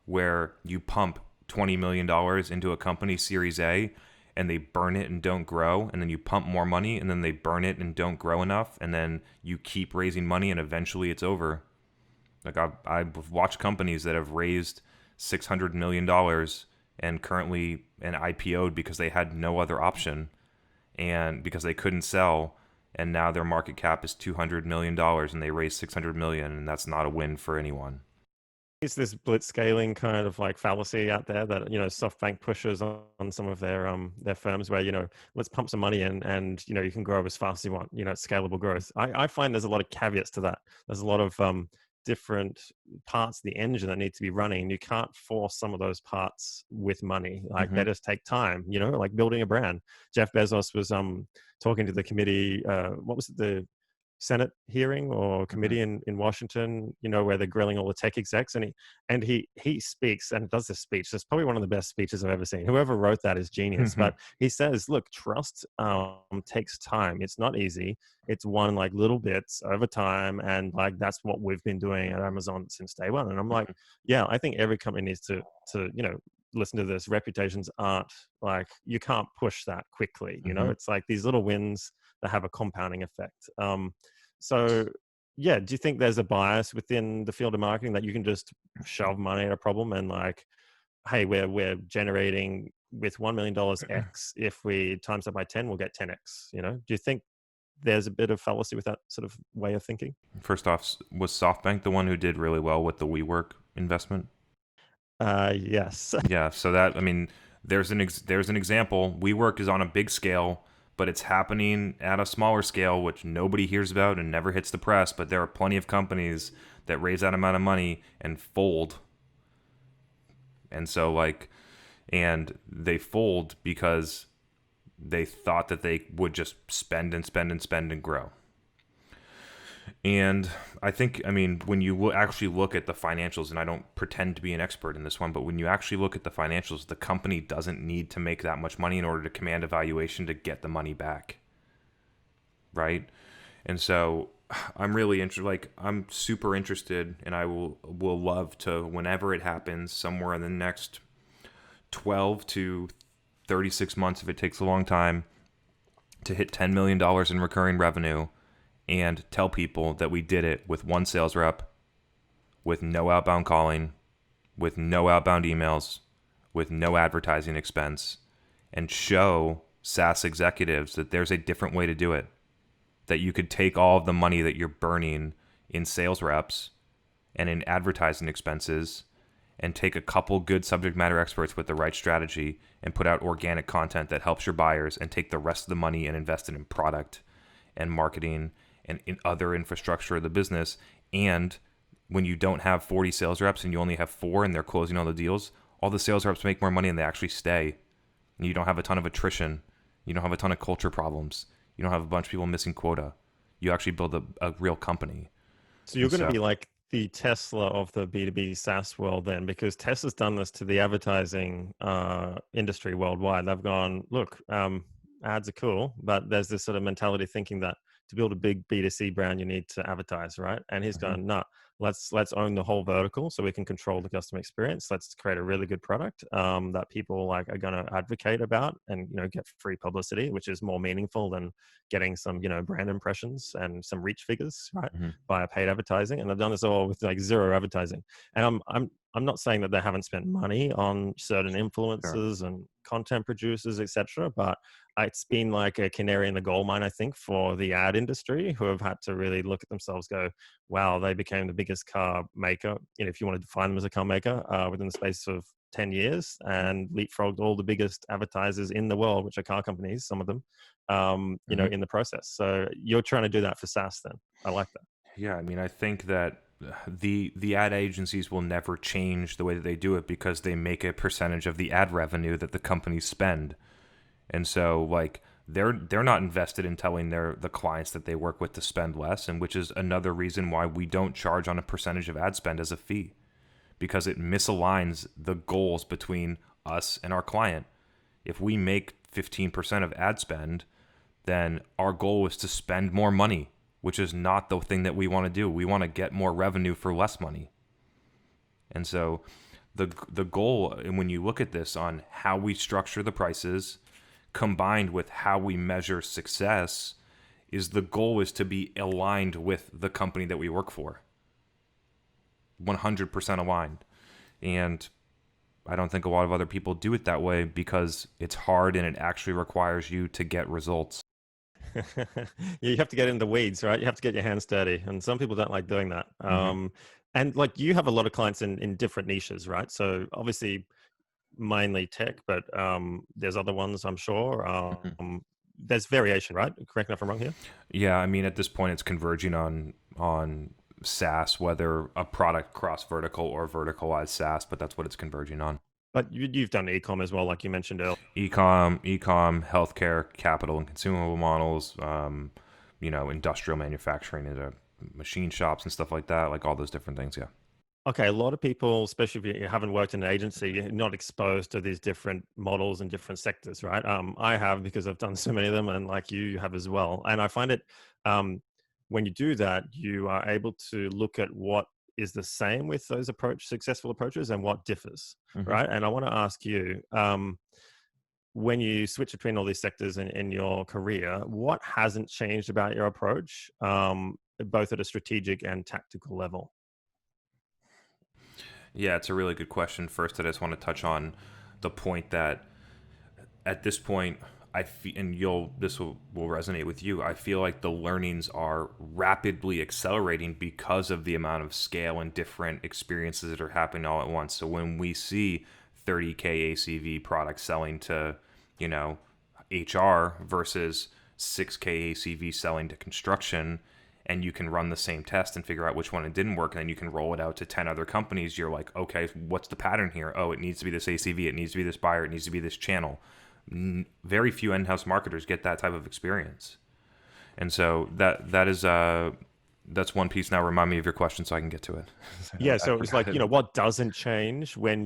where you pump $20 million into a company Series A and they burn it and don't grow, and then you pump more money and then they burn it and don't grow enough, and then you keep raising money and eventually it's over. Like I've watched companies that have raised $600 million and currently and IPO'd because they had no other option and because they couldn't sell, and now their market cap is $200 million and they raised 600 million, and that's not a win for anyone. Is this blitz scaling kind of like fallacy out there that, SoftBank pushes on some of their firms where, let's pump some money in and, you can grow as fast as you want, it's scalable growth. I find there's a lot of caveats to that. There's a lot of different parts of the engine that need to be running. You can't force some of those parts with money. Like they just take time, like building a brand. Jeff Bezos was talking to the committee, what was it, the Senate hearing or committee in Washington, where they're grilling all the tech execs, and he speaks and does this speech. It's probably one of the best speeches I've ever seen. Whoever wrote that is genius. But he says, look, trust takes time. It's not easy. It's won like little bits over time, and like that's what we've been doing at Amazon since day one. And I'm like, yeah, I think every company needs to listen to this. Reputations aren't like, you can't push that quickly. It's like these little wins that have a compounding effect. So yeah, do you think there's a bias within the field of marketing that you can just shove money at a problem and like, hey, we're generating with $1 million X, if we times that by 10, we'll get 10X, do you think there's a bit of fallacy with that sort of way of thinking? First off, was SoftBank the one who did really well with the WeWork investment? Yes. Yeah, so that, I mean, there's an example. WeWork is on a big scale, but it's happening at a smaller scale, which nobody hears about and never hits the press. But there are plenty of companies that raise that amount of money and fold. And so and they fold because they thought that they would just spend and spend and spend and grow. And I think, I mean, when you actually look at the financials, and I don't pretend to be an expert in this one, but when you actually look at the financials, the company doesn't need to make that much money in order to command a valuation to get the money back. Right? And so I'm really interested, like, I'm super interested, and I will love to, whenever it happens, somewhere in the next 12 to 36 months, if it takes a long time, to hit $10 million in recurring revenue and tell people that we did it with one sales rep, with no outbound calling, with no outbound emails, with no advertising expense, and show SaaS executives that there's a different way to do it. That you could take all of the money that you're burning in sales reps and in advertising expenses and take a couple good subject matter experts with the right strategy and put out organic content that helps your buyers, and take the rest of the money and invest it in product and marketing and in other infrastructure of the business. And when you don't have 40 sales reps and you only have 4 and they're closing all the deals, all the sales reps make more money and they actually stay. And you don't have a ton of attrition. You don't have a ton of culture problems. You don't have a bunch of people missing quota. You actually build a real company. So you're going to be like the Tesla of the B2B SaaS world then, because Tesla's done this to the advertising industry worldwide. They've gone, look, ads are cool, but there's this sort of mentality thinking that to build a big B2C brand, you need to advertise, right? And he's going, no, let's own the whole vertical so we can control the customer experience. Let's create a really good product that people like are going to advocate about, and get free publicity, which is more meaningful than getting some brand impressions and some reach figures, right? Via paid advertising. And they've done this all with like zero advertising. And I'm not saying that they haven't spent money on certain influencers and content producers, etc., but it's been like a canary in the coal mine, I think, for the ad industry, who have had to really look at themselves, go, wow, they became the biggest car maker, if you want to define them as a car maker, within the space of 10 years, and leapfrogged all the biggest advertisers in the world, which are car companies, some of them, in the process. So you're trying to do that for SaaS then. I like that. Yeah, I mean, I think that the ad agencies will never change the way that they do it because they make a percentage of the ad revenue that the companies spend. And so like they're not invested in telling the clients that they work with to spend less, and which is another reason why we don't charge on a percentage of ad spend as a fee, because it misaligns the goals between us and our client. If we make 15% of ad spend, then our goal is to spend more money which is not the thing that we want to do. We want to get more revenue for less money. And so the goal, and when you look at this on how we structure the prices combined with how we measure success, is the goal is to be aligned with the company that we work for. 100% aligned. And I don't think a lot of other people do it that way because it's hard and it actually requires you to get results. You have to get in the weeds, right? You have to get your hands dirty, and some people don't like doing that. Mm-hmm. And like you have a lot of clients in different niches, right? So obviously mainly tech, but there's other ones, I'm sure. Mm-hmm. There's variation, right? Correct me if I'm wrong here. Yeah, I mean, at this point, it's converging on SaaS, whether a product cross vertical or verticalized SaaS, but that's what it's converging on. But you've done e-com as well, like you mentioned earlier. Ecom, healthcare, capital and consumable models, industrial manufacturing into machine shops and stuff like that, like all those different things. Yeah. Okay, a lot of people, especially if you haven't worked in an agency, you're not exposed to these different models and different sectors, right? I have because I've done so many of them, and like you have as well. And I find it when you do that, you are able to look at what is the same with those successful approaches, and what differs, Mm-hmm. right? And I want to ask you, when you switch between all these sectors in your career, what hasn't changed about your approach, both at a strategic and tactical level? Yeah, it's a really good question. First, I just want to touch on the point that at this point, I feel, and this will resonate with you. I feel like the learnings are rapidly accelerating because of the amount of scale and different experiences that are happening all at once. So when we see 30K ACV products selling to, you know, HR versus 6K ACV selling to construction, and you can run the same test and figure out which one it didn't work, and then you can roll it out to 10 other companies. You're like, okay, what's the pattern here? Oh, it needs to be this ACV, it needs to be this buyer, it needs to be this channel. Very few in-house marketers get that type of experience, and so that's one piece. Now remind me of your question so I can get to it. Yeah, I so it was forgot like, it. what doesn't change when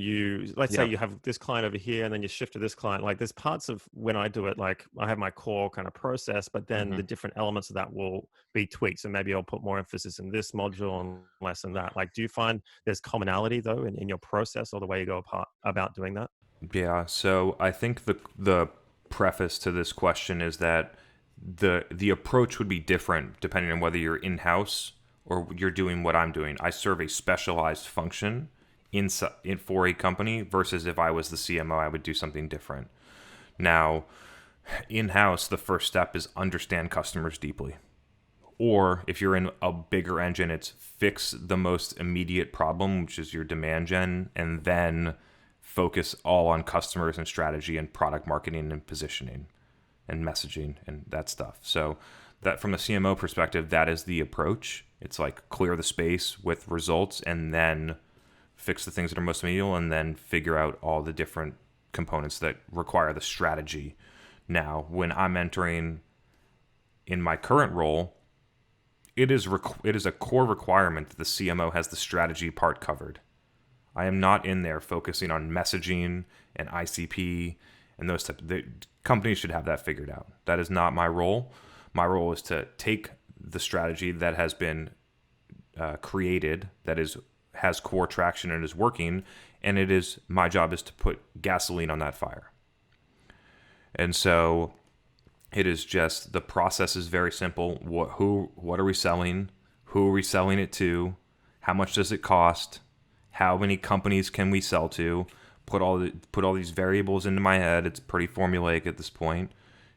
let's say Yeah. you have this client over here and then you shift to this client. Like there's parts of when I do it, like I have my core kind of process, but then the Hmm. different elements of that will be tweaked. So maybe I'll put more emphasis in this module and less in that. Like, do you find there's commonality though in your process or the way you go about doing that? Yeah. So I think the preface to this question is that the approach would be different depending on whether you're in house or you're doing what I'm doing. I serve a specialized function in for a company versus if I was the CMO, I would do something different. Now, in house, the first step is understand customers deeply. Or if you're in a bigger engine, it's fix the most immediate problem, which is your demand gen, and then focus all on customers and strategy and product marketing and positioning and messaging and that stuff. So that from a CMO perspective, that is the approach. It's like clear the space with results and then fix the things that are most immediate and then figure out all the different components that require the strategy. Now, when I'm entering in my current role, it is a core requirement that the CMO has the strategy part covered. I am not in there focusing on messaging and ICP and those types. The companies should have that figured out. That is not my role. My role is to take the strategy that has been created, that has core traction and is working, and my job is to put gasoline on that fire. And so it is just the process is very simple. What are we selling? Who are we selling it to? How much does it cost? How many companies can we sell to? Put all these variables into my head. It's pretty formulaic at this point,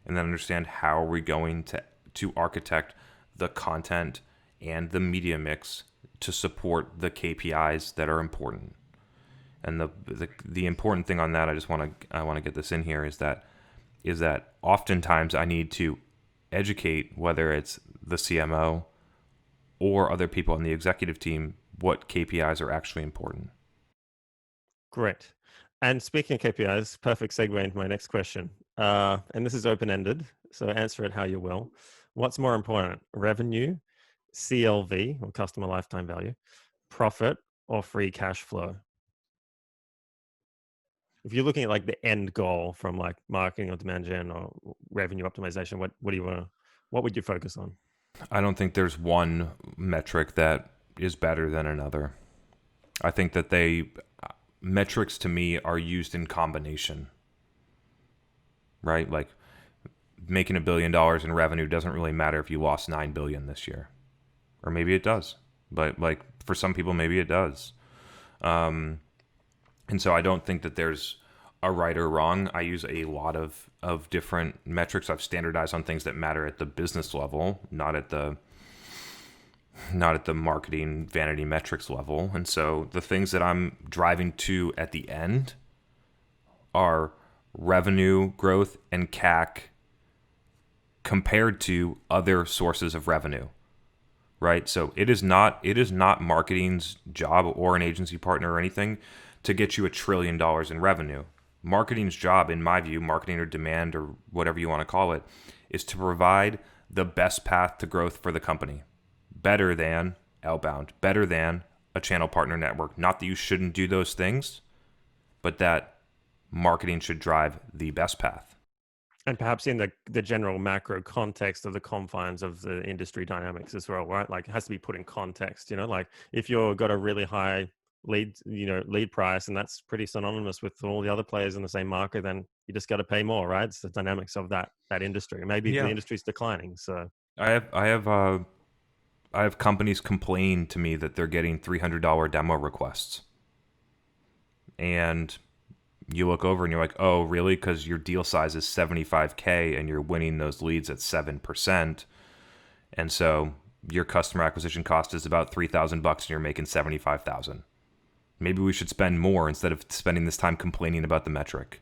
and then understand how are we going to architect the content and the media mix to support the KPIs that are important. And the important thing on that, I want to get this in here is that oftentimes I need to educate, whether it's the CMO or other people on the executive team, what KPIs are actually important. Great. And speaking of KPIs, perfect segue into my next question. And this is open-ended, so answer it how you will. What's more important, revenue, CLV, or customer lifetime value, profit, or free cash flow? If you're looking at like the end goal from like marketing or demand gen or revenue optimization, what do you want to, what would you focus on? I don't think there's one metric that is better than another. I think that metrics to me are used in combination, right? Like making $1 billion in revenue doesn't really matter if you lost 9 billion this year, or maybe it does, but like for some people, maybe it does. And so I don't think that there's a right or wrong. I use a lot of different metrics. I've standardized on things that matter at the business level, not at the marketing vanity metrics level. And so the things that I'm driving to at the end are revenue growth and CAC compared to other sources of revenue. Right? So it is not marketing's job or an agency partner or anything to get you $1 trillion in revenue. Marketing's job, in my view, marketing or demand or whatever you want to call it, is to provide the best path to growth for the company. Better than outbound, better than a channel partner network. Not that you shouldn't do those things, but that marketing should drive the best path. And perhaps in the general macro context of the confines of the industry dynamics as well, right? Like it has to be put in context, like if you've got a really high lead price, and that's pretty synonymous with all the other players in the same market, then you just got to pay more, right? It's the dynamics of that industry. Maybe the Yeah. industry's declining. So I have companies complain to me that they're getting $300 demo requests. And you look over and you're like, oh, really? Because your deal size is 75K and you're winning those leads at 7%. And so your customer acquisition cost is about $3,000 and you're making 75,000. Maybe we should spend more instead of spending this time complaining about the metric.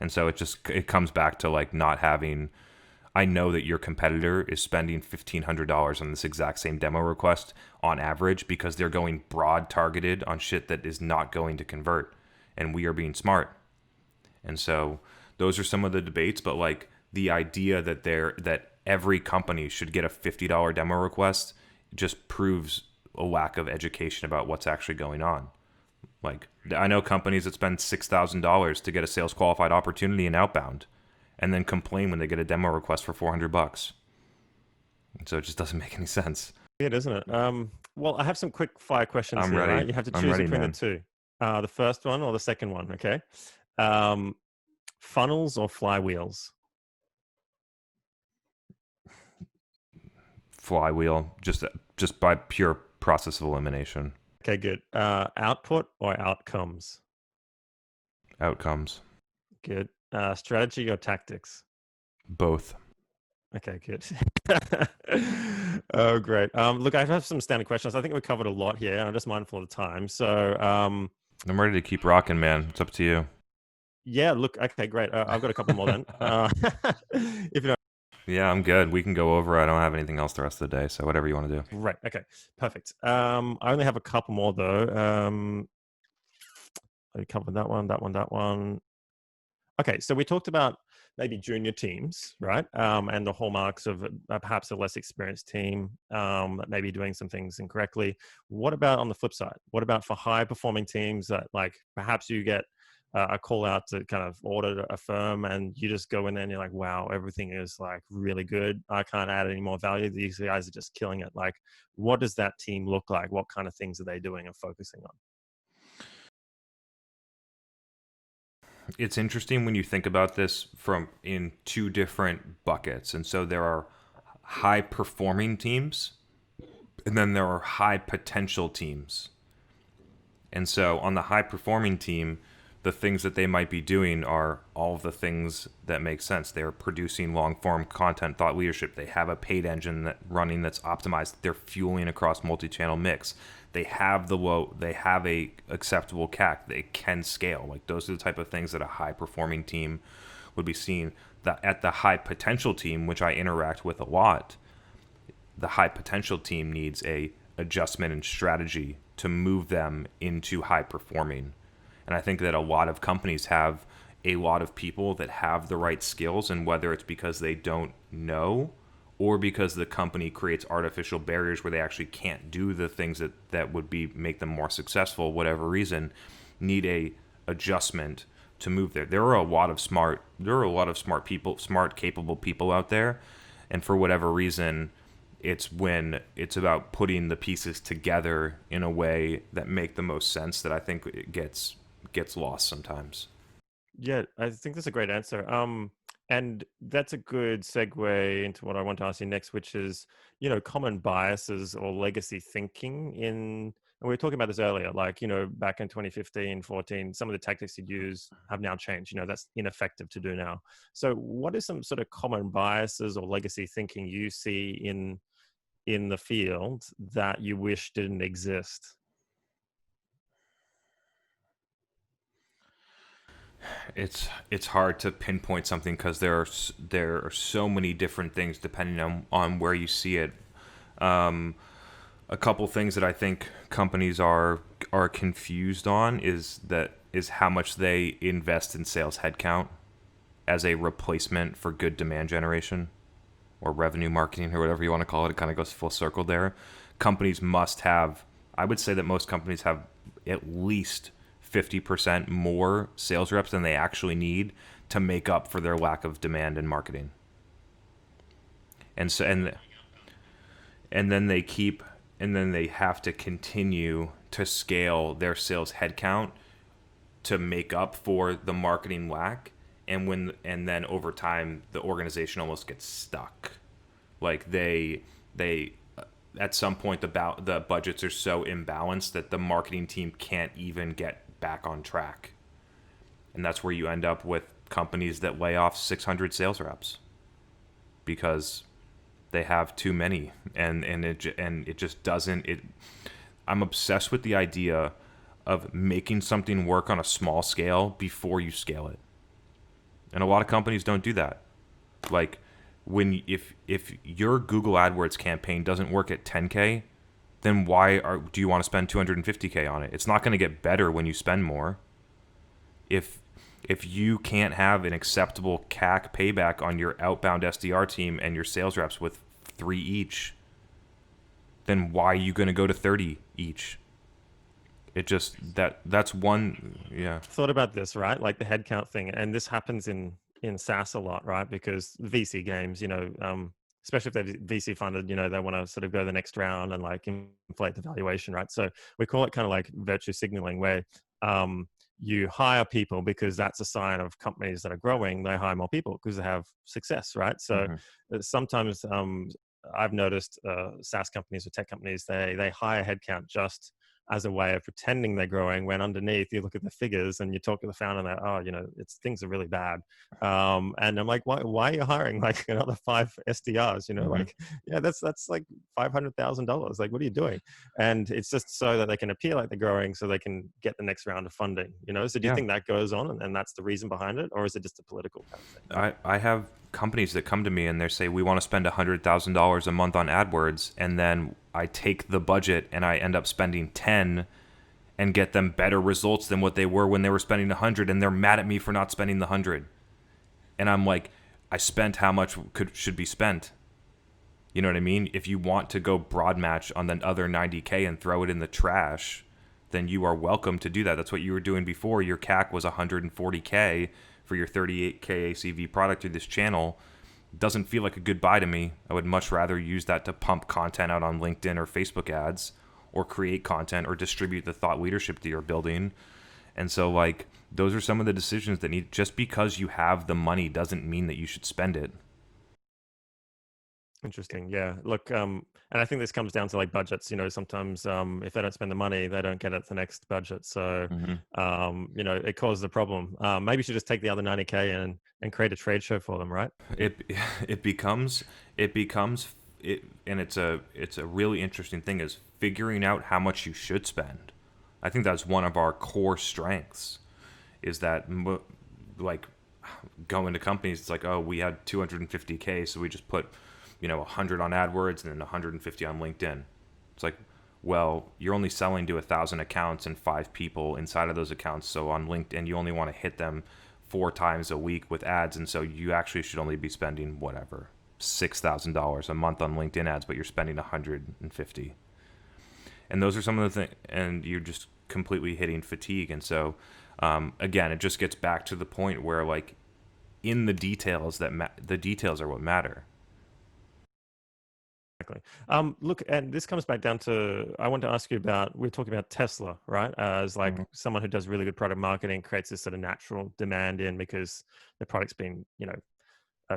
And so it comes back to like not having, I know that your competitor is spending $1,500 on this exact same demo request on average because they're going broad targeted on shit that is not going to convert. And we are being smart. And so those are some of the debates, but like the idea that every company should get a $50 demo request just proves a lack of education about what's actually going on. Like I know companies that spend $6,000 to get a sales qualified opportunity in outbound and then complain when they get a demo request for $400. So it just doesn't make any sense. It isn't it? Well, I have some quick fire questions I'm here, ready. right? You have to I'm choose ready, between man. the two. The first one or the second one, okay? Funnels or flywheels? Flywheel, just by pure process of elimination. Okay, good. Output or outcomes? Outcomes. Good. Strategy or tactics? Both. Okay, good. Oh, great. Look, I have some standard questions. I think we covered a lot here, and I'm just mindful of the time. So, I'm ready to keep rocking, man. It's up to you. yeah, look, okay, great. I've got a couple more then. If you know, Yeah, I'm good. We can go over. I don't have anything else the rest of the day, so whatever you want to do. right. Okay, perfect. I only have a couple more though. I covered that one, that one, that one. Okay, so we talked about maybe junior teams, right? And the hallmarks of perhaps a less experienced team that may be doing some things incorrectly. What about on the flip side? What about for high performing teams that like perhaps you get a call out to kind of audit a firm and you just go in there and you're like, wow, everything is like really good. I can't add any more value. These guys are just killing it. Like, what does that team look like? What kind of things are they doing and focusing on? It's interesting when you think about this from in two different buckets. And so there are high performing teams and then there are high potential teams. And so on the high performing team, the things that they might be doing are all of the things that make sense. They're producing long form content, thought leadership. They have a paid engine that's optimized. They're fueling across multi-channel mix. They have a acceptable CAC. They can scale. Like those are the type of things that a high performing team would be seeing. At the high potential team, which I interact with a lot, the high potential team needs a adjustment and strategy to move them into high performing. And I think that a lot of companies have a lot of people that have the right skills, and whether it's because they don't know or because the company creates artificial barriers where they actually can't do the things that would make them more successful, whatever reason, need a adjustment to move there. There are a lot of smart people, smart, capable people out there, and for whatever reason, it's when it's about putting the pieces together in a way that make the most sense that I think it gets lost sometimes. Yeah, I think that's a great answer. And that's a good segue into what I want to ask you next, which is, common biases or legacy thinking in, and we were talking about this earlier, like, back in 2015, 14, some of the tactics you'd use have now changed. That's ineffective to do now. So what are some sort of common biases or legacy thinking you see in the field that you wish didn't exist? It's hard to pinpoint something because there are so many different things depending on where you see it. Um, a couple things that I think companies are confused on is how much they invest in sales headcount as a replacement for good demand generation or revenue marketing or whatever you want to call it. It kind of goes full circle there. Companies must have, I would say that most companies have at least 50% more sales reps than they actually need to make up for their lack of demand in marketing. And so and then they keep and then they have to continue to scale their sales headcount to make up for the marketing lack, and then over time the organization almost gets stuck. Like they at some point the budgets are so imbalanced that the marketing team can't even get back on track. And that's where you end up with companies that lay off 600 sales reps because they have too many, and it just doesn't it I'm obsessed with the idea of making something work on a small scale before you scale it. And a lot of companies don't do that. Like when if your Google AdWords campaign doesn't work at 10K, then do you want to spend 250K on it? It's not going to get better when you spend more. If you can't have an acceptable CAC payback on your outbound SDR team and your sales reps with 3 each, then why are you going to go to 30 each? It just that's one. Yeah. Thought about this, right? Like the headcount thing, and this happens in SaaS a lot, right? Because VC games, especially if they're VC funded, they want to sort of go the next round and like inflate the valuation, right? So we call it kind of like virtue signaling, where you hire people because that's a sign of companies that are growing. They hire more people because they have success, right? So Mm-hmm. sometimes I've noticed SaaS companies or tech companies, they hire headcount just as a way of pretending they're growing, when underneath you look at the figures and you talk to the founder and they're, oh, it's things are really bad. And I'm like, why are you hiring like another 5 SDRs? Mm-hmm. Like, yeah, that's like $500,000. Like, what are you doing? And it's just so that they can appear like they're growing so they can get the next round of funding, So do you Yeah. think that goes on and that's the reason behind it? Or is it just a political kind of thing? I have companies that come to me and they say we want to spend $100,000 a month on AdWords, and then I take the budget and I end up spending 10 and get them better results than what they were when they were spending 100, and they're mad at me for not spending the 100. And I'm like, I spent how much should be spent. You know what I mean? If you want to go broad match on the other 90K and throw it in the trash, then you are welcome to do that. That's what you were doing before. Your CAC was 140K for your 38K ACV product through this channel. Doesn't feel like a good buy to me. I would much rather use that to pump content out on LinkedIn or Facebook ads, or create content or distribute the thought leadership that you're building. And so like those are some of the decisions that need, just because you have the money doesn't mean that you should spend it. Interesting. Yeah. Look, and I think this comes down to like budgets. Sometimes if they don't spend the money, they don't get it the next budget. So, Mm-hmm. it causes a problem. Maybe you should just take the other 90K and create a trade show for them, right? It it becomes it, and it's a really interesting thing, is figuring out how much you should spend. I think that's one of our core strengths, is that like going to companies, it's like, oh, we had 250K, so we just put 100 on AdWords and then 150 on LinkedIn. It's like, well, you're only selling to 1,000 accounts and 5 people inside of those accounts. So on LinkedIn, you only want to hit them 4 times a week with ads, and so you actually should only be spending whatever $6,000 a month on LinkedIn ads, but you're spending 150. And those are some of the things, and you're just completely hitting fatigue. And so, again, it just gets back to the point where, like, in the details the details are what matter. Look, and this comes back down to, I want to ask you about, we're talking about Tesla, right? As like Mhm. someone who does really good product marketing, creates this sort of natural demand in because the product's been,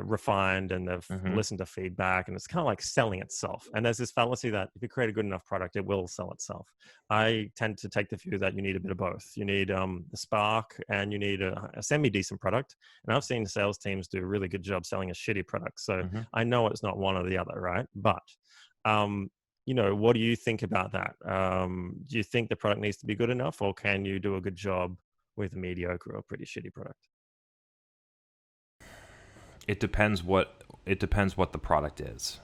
refined and they've Mhm. listened to feedback, and it's kind of like selling itself. And there's this fallacy that if you create a good enough product, it will sell itself. I tend to take the view that you need a bit of both. You need the spark, and you need a semi-decent product. And I've seen sales teams do a really good job selling a shitty product. So Mhm. I know it's not one or the other, right? But what do you think about that? Do you think the product needs to be good enough, or can you do a good job with a mediocre or pretty shitty product? It depends what the product is.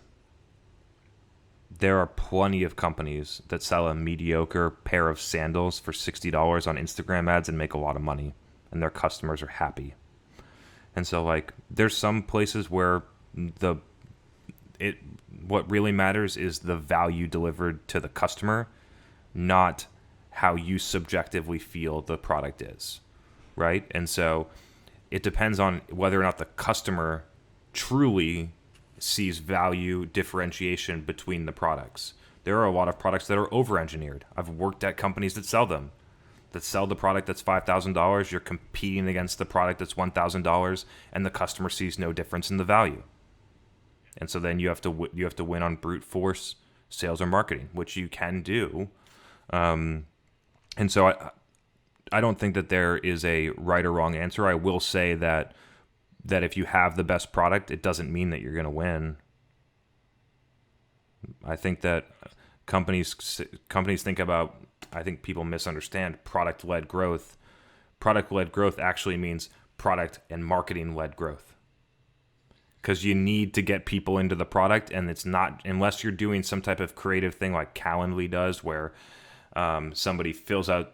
There are plenty of companies that sell a mediocre pair of sandals for $60 on Instagram ads and make a lot of money, and their customers are happy. And so like there's some places where the it what really matters is the value delivered to the customer, not how you subjectively feel the product is, right? And so it depends on whether or not the customer truly sees value differentiation between the products. There are a lot of products that are over engineered. I've worked at companies that sell them, that sell the product that's $5,000. You're competing against the product that's $1,000, and the customer sees no difference in the value. And so then you have to win on brute force sales or marketing, which you can do. And so I don't think that there is a right or wrong answer. I will say that if you have the best product, it doesn't mean that you're going to win. I think that companies think about. I think people misunderstand product led growth. Product led growth actually means product and marketing led growth, because you need to get people into the product, and it's not unless you're doing some type of creative thing like Calendly does, where somebody fills out,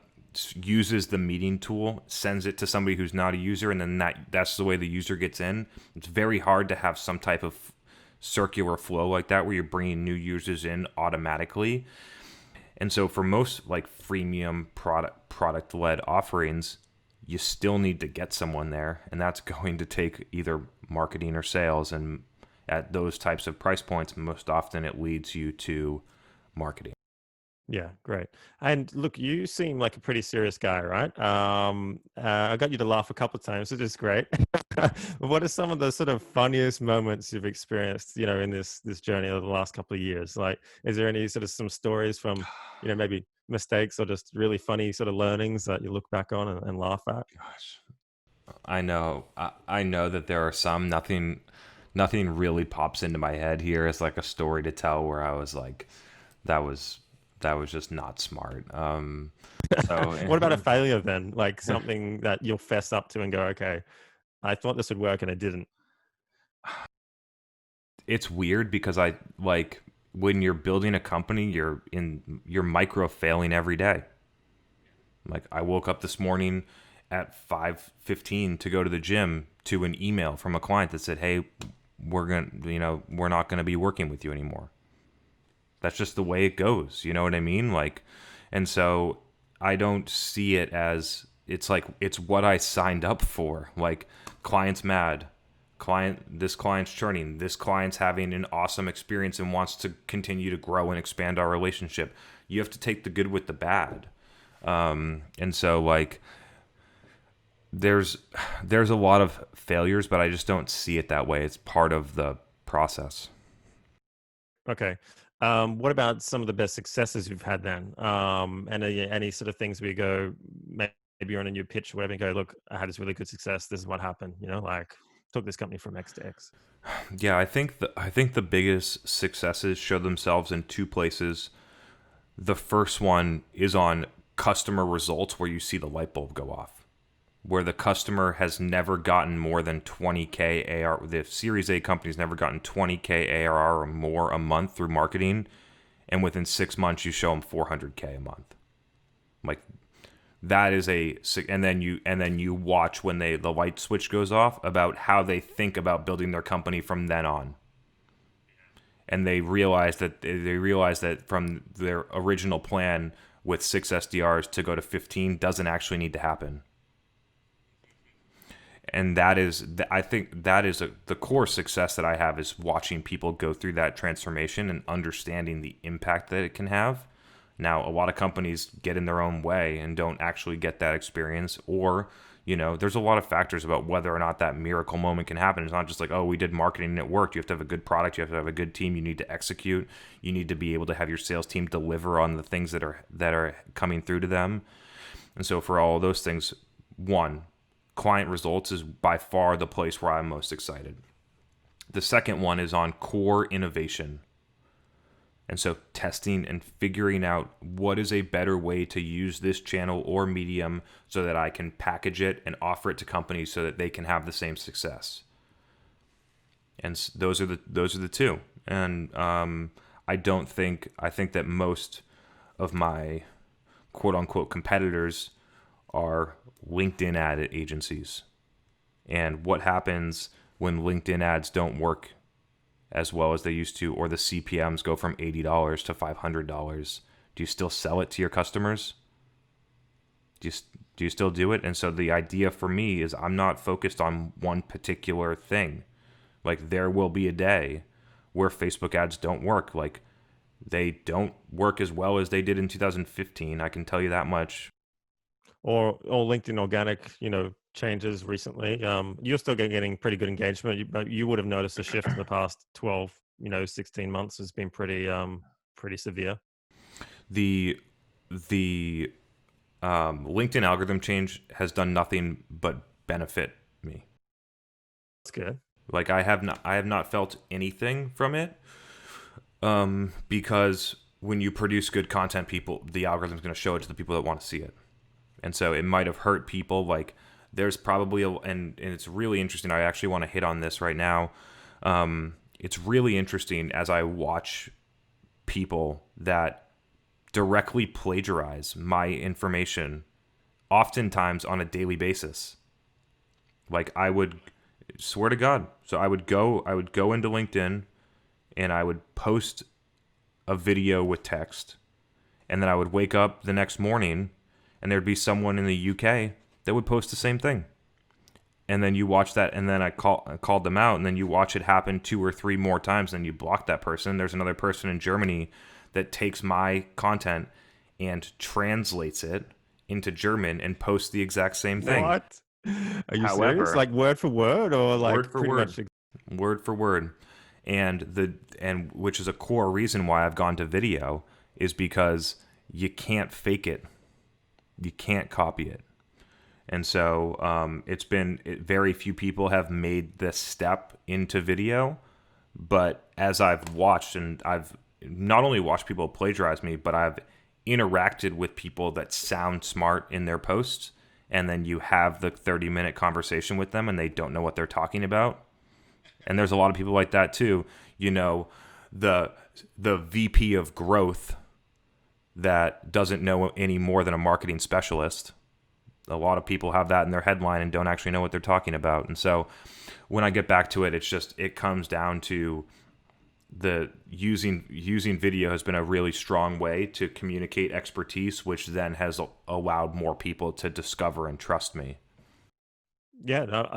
uses the meeting tool, sends it to somebody who's not a user, and then that's the way the user gets in. It's very hard to have some type of circular flow like that where you're bringing new users in automatically. And so for most like freemium product led offerings, you still need to get someone there, and that's going to take either marketing or sales. And at those types of price points, most often it leads you to marketing. Yeah, great. And look, you seem like a pretty serious guy, right? I got you to laugh a couple of times, which is great. What are some of the sort of funniest moments you've experienced, in this journey over the last couple of years? Like, is there any sort of some stories from, maybe mistakes or just really funny sort of learnings that you look back on and laugh at? Gosh, I know that there are some. Nothing really pops into my head here as like a story to tell where I was like, that was that was just not smart. So What about a failure then? Like something that you'll fess up to and go, okay, I thought this would work and it didn't. it's weird because I like when you're building a company, you're micro failing every day. Like I woke up this morning at 5:15 to go to the gym to an email from a client that said, "Hey, we're not going to be working with you anymore." That's just the way it goes. You know what I mean? Like, and so I don't see it as it's like it's what I signed up for. Like, client's mad, this client's churning, this client's having an awesome experience and wants to continue to grow and expand our relationship. You have to take the good with the bad. And so like there's there's a lot of failures, but I just don't see it that way. It's part of the process. Okay. What about some of the best successes you've had then? And any sort of things where you go, maybe you're on a new pitch or whatever, and go, look, I had this really good success. This is what happened. Like took this company from X to X. Yeah, I think the biggest successes show themselves in two places. The first one is on customer results where you see the light bulb go off, where the customer has never gotten more than 20K AR. The Series A company's never gotten 20K ARR or more a month through marketing, and within 6 months you show them 400K a month. Like that is and then you watch when the light switch goes off about how they think about building their company from then on. And they realize that from their original plan with 6 SDRs to go to 15 doesn't actually need to happen. And that is, I think that is the core success that I have, is watching people go through that transformation and understanding the impact that it can have. Now, a lot of companies get in their own way and don't actually get that experience, or, there's a lot of factors about whether or not that miracle moment can happen. It's not just like, oh, we did marketing and it worked. You have to have a good product. You have to have a good team. You need to execute. You need to be able to have your sales team deliver on the things that are coming through to them. And so for all of those things, one, client results is by far the place where I'm most excited. The second one is on core innovation. And so testing and figuring out what is a better way to use this channel or medium so that I can package it and offer it to companies so that they can have the same success. And those are the two. And I think that most of my quote unquote competitors are LinkedIn ad agencies. And what happens when LinkedIn ads don't work as well as they used to, or the CPMs go from $80 to $500? Do you still sell it to your customers? Do you still do it? And so the idea for me is, I'm not focused on one particular thing. Like, there will be a day where Facebook ads don't work. Like, they don't work as well as they did in 2015. I can tell you that much. Or LinkedIn organic, changes recently. You're still getting pretty good engagement, but you would have noticed a shift in the past 12, 16 months has been pretty severe. The LinkedIn algorithm change has done nothing but benefit me. That's good. Like, I have not felt anything from it, because when you produce good content, the algorithm is going to show it to the people that want to see it. And so it might have hurt people. Like, there's probably and it's really interesting. I actually want to hit on this right now. It's really interesting as I watch people that directly plagiarize my information, oftentimes on a daily basis. Like, I would swear to God. So I would go into LinkedIn and I would post a video with text, and then I would wake up the next morning and there'd be someone in the UK that would post the same thing. And then you watch that, and then I called them out, and then you watch it happen 2 or 3 more times, and then you block that person. There's another person in Germany that takes my content and translates it into German and posts the exact same thing. What? Are you serious? Like word for word, or like word for pretty word? much? Word for word. And which is a core reason why I've gone to video, is because you can't fake it. You can't copy it. And so very few people have made this step into video. But as I've watched, and I've not only watched people plagiarize me, but I've interacted with people that sound smart in their posts, and then you have the 30-minute conversation with them and they don't know what they're talking about. And there's a lot of people like that too. The VP of growth that doesn't know any more than a marketing specialist. A lot of people have that in their headline and don't actually know what they're talking about. And so when I get back to it, it comes down to the using video has been a really strong way to communicate expertise, which then has allowed more people to discover and trust me. Yeah, no,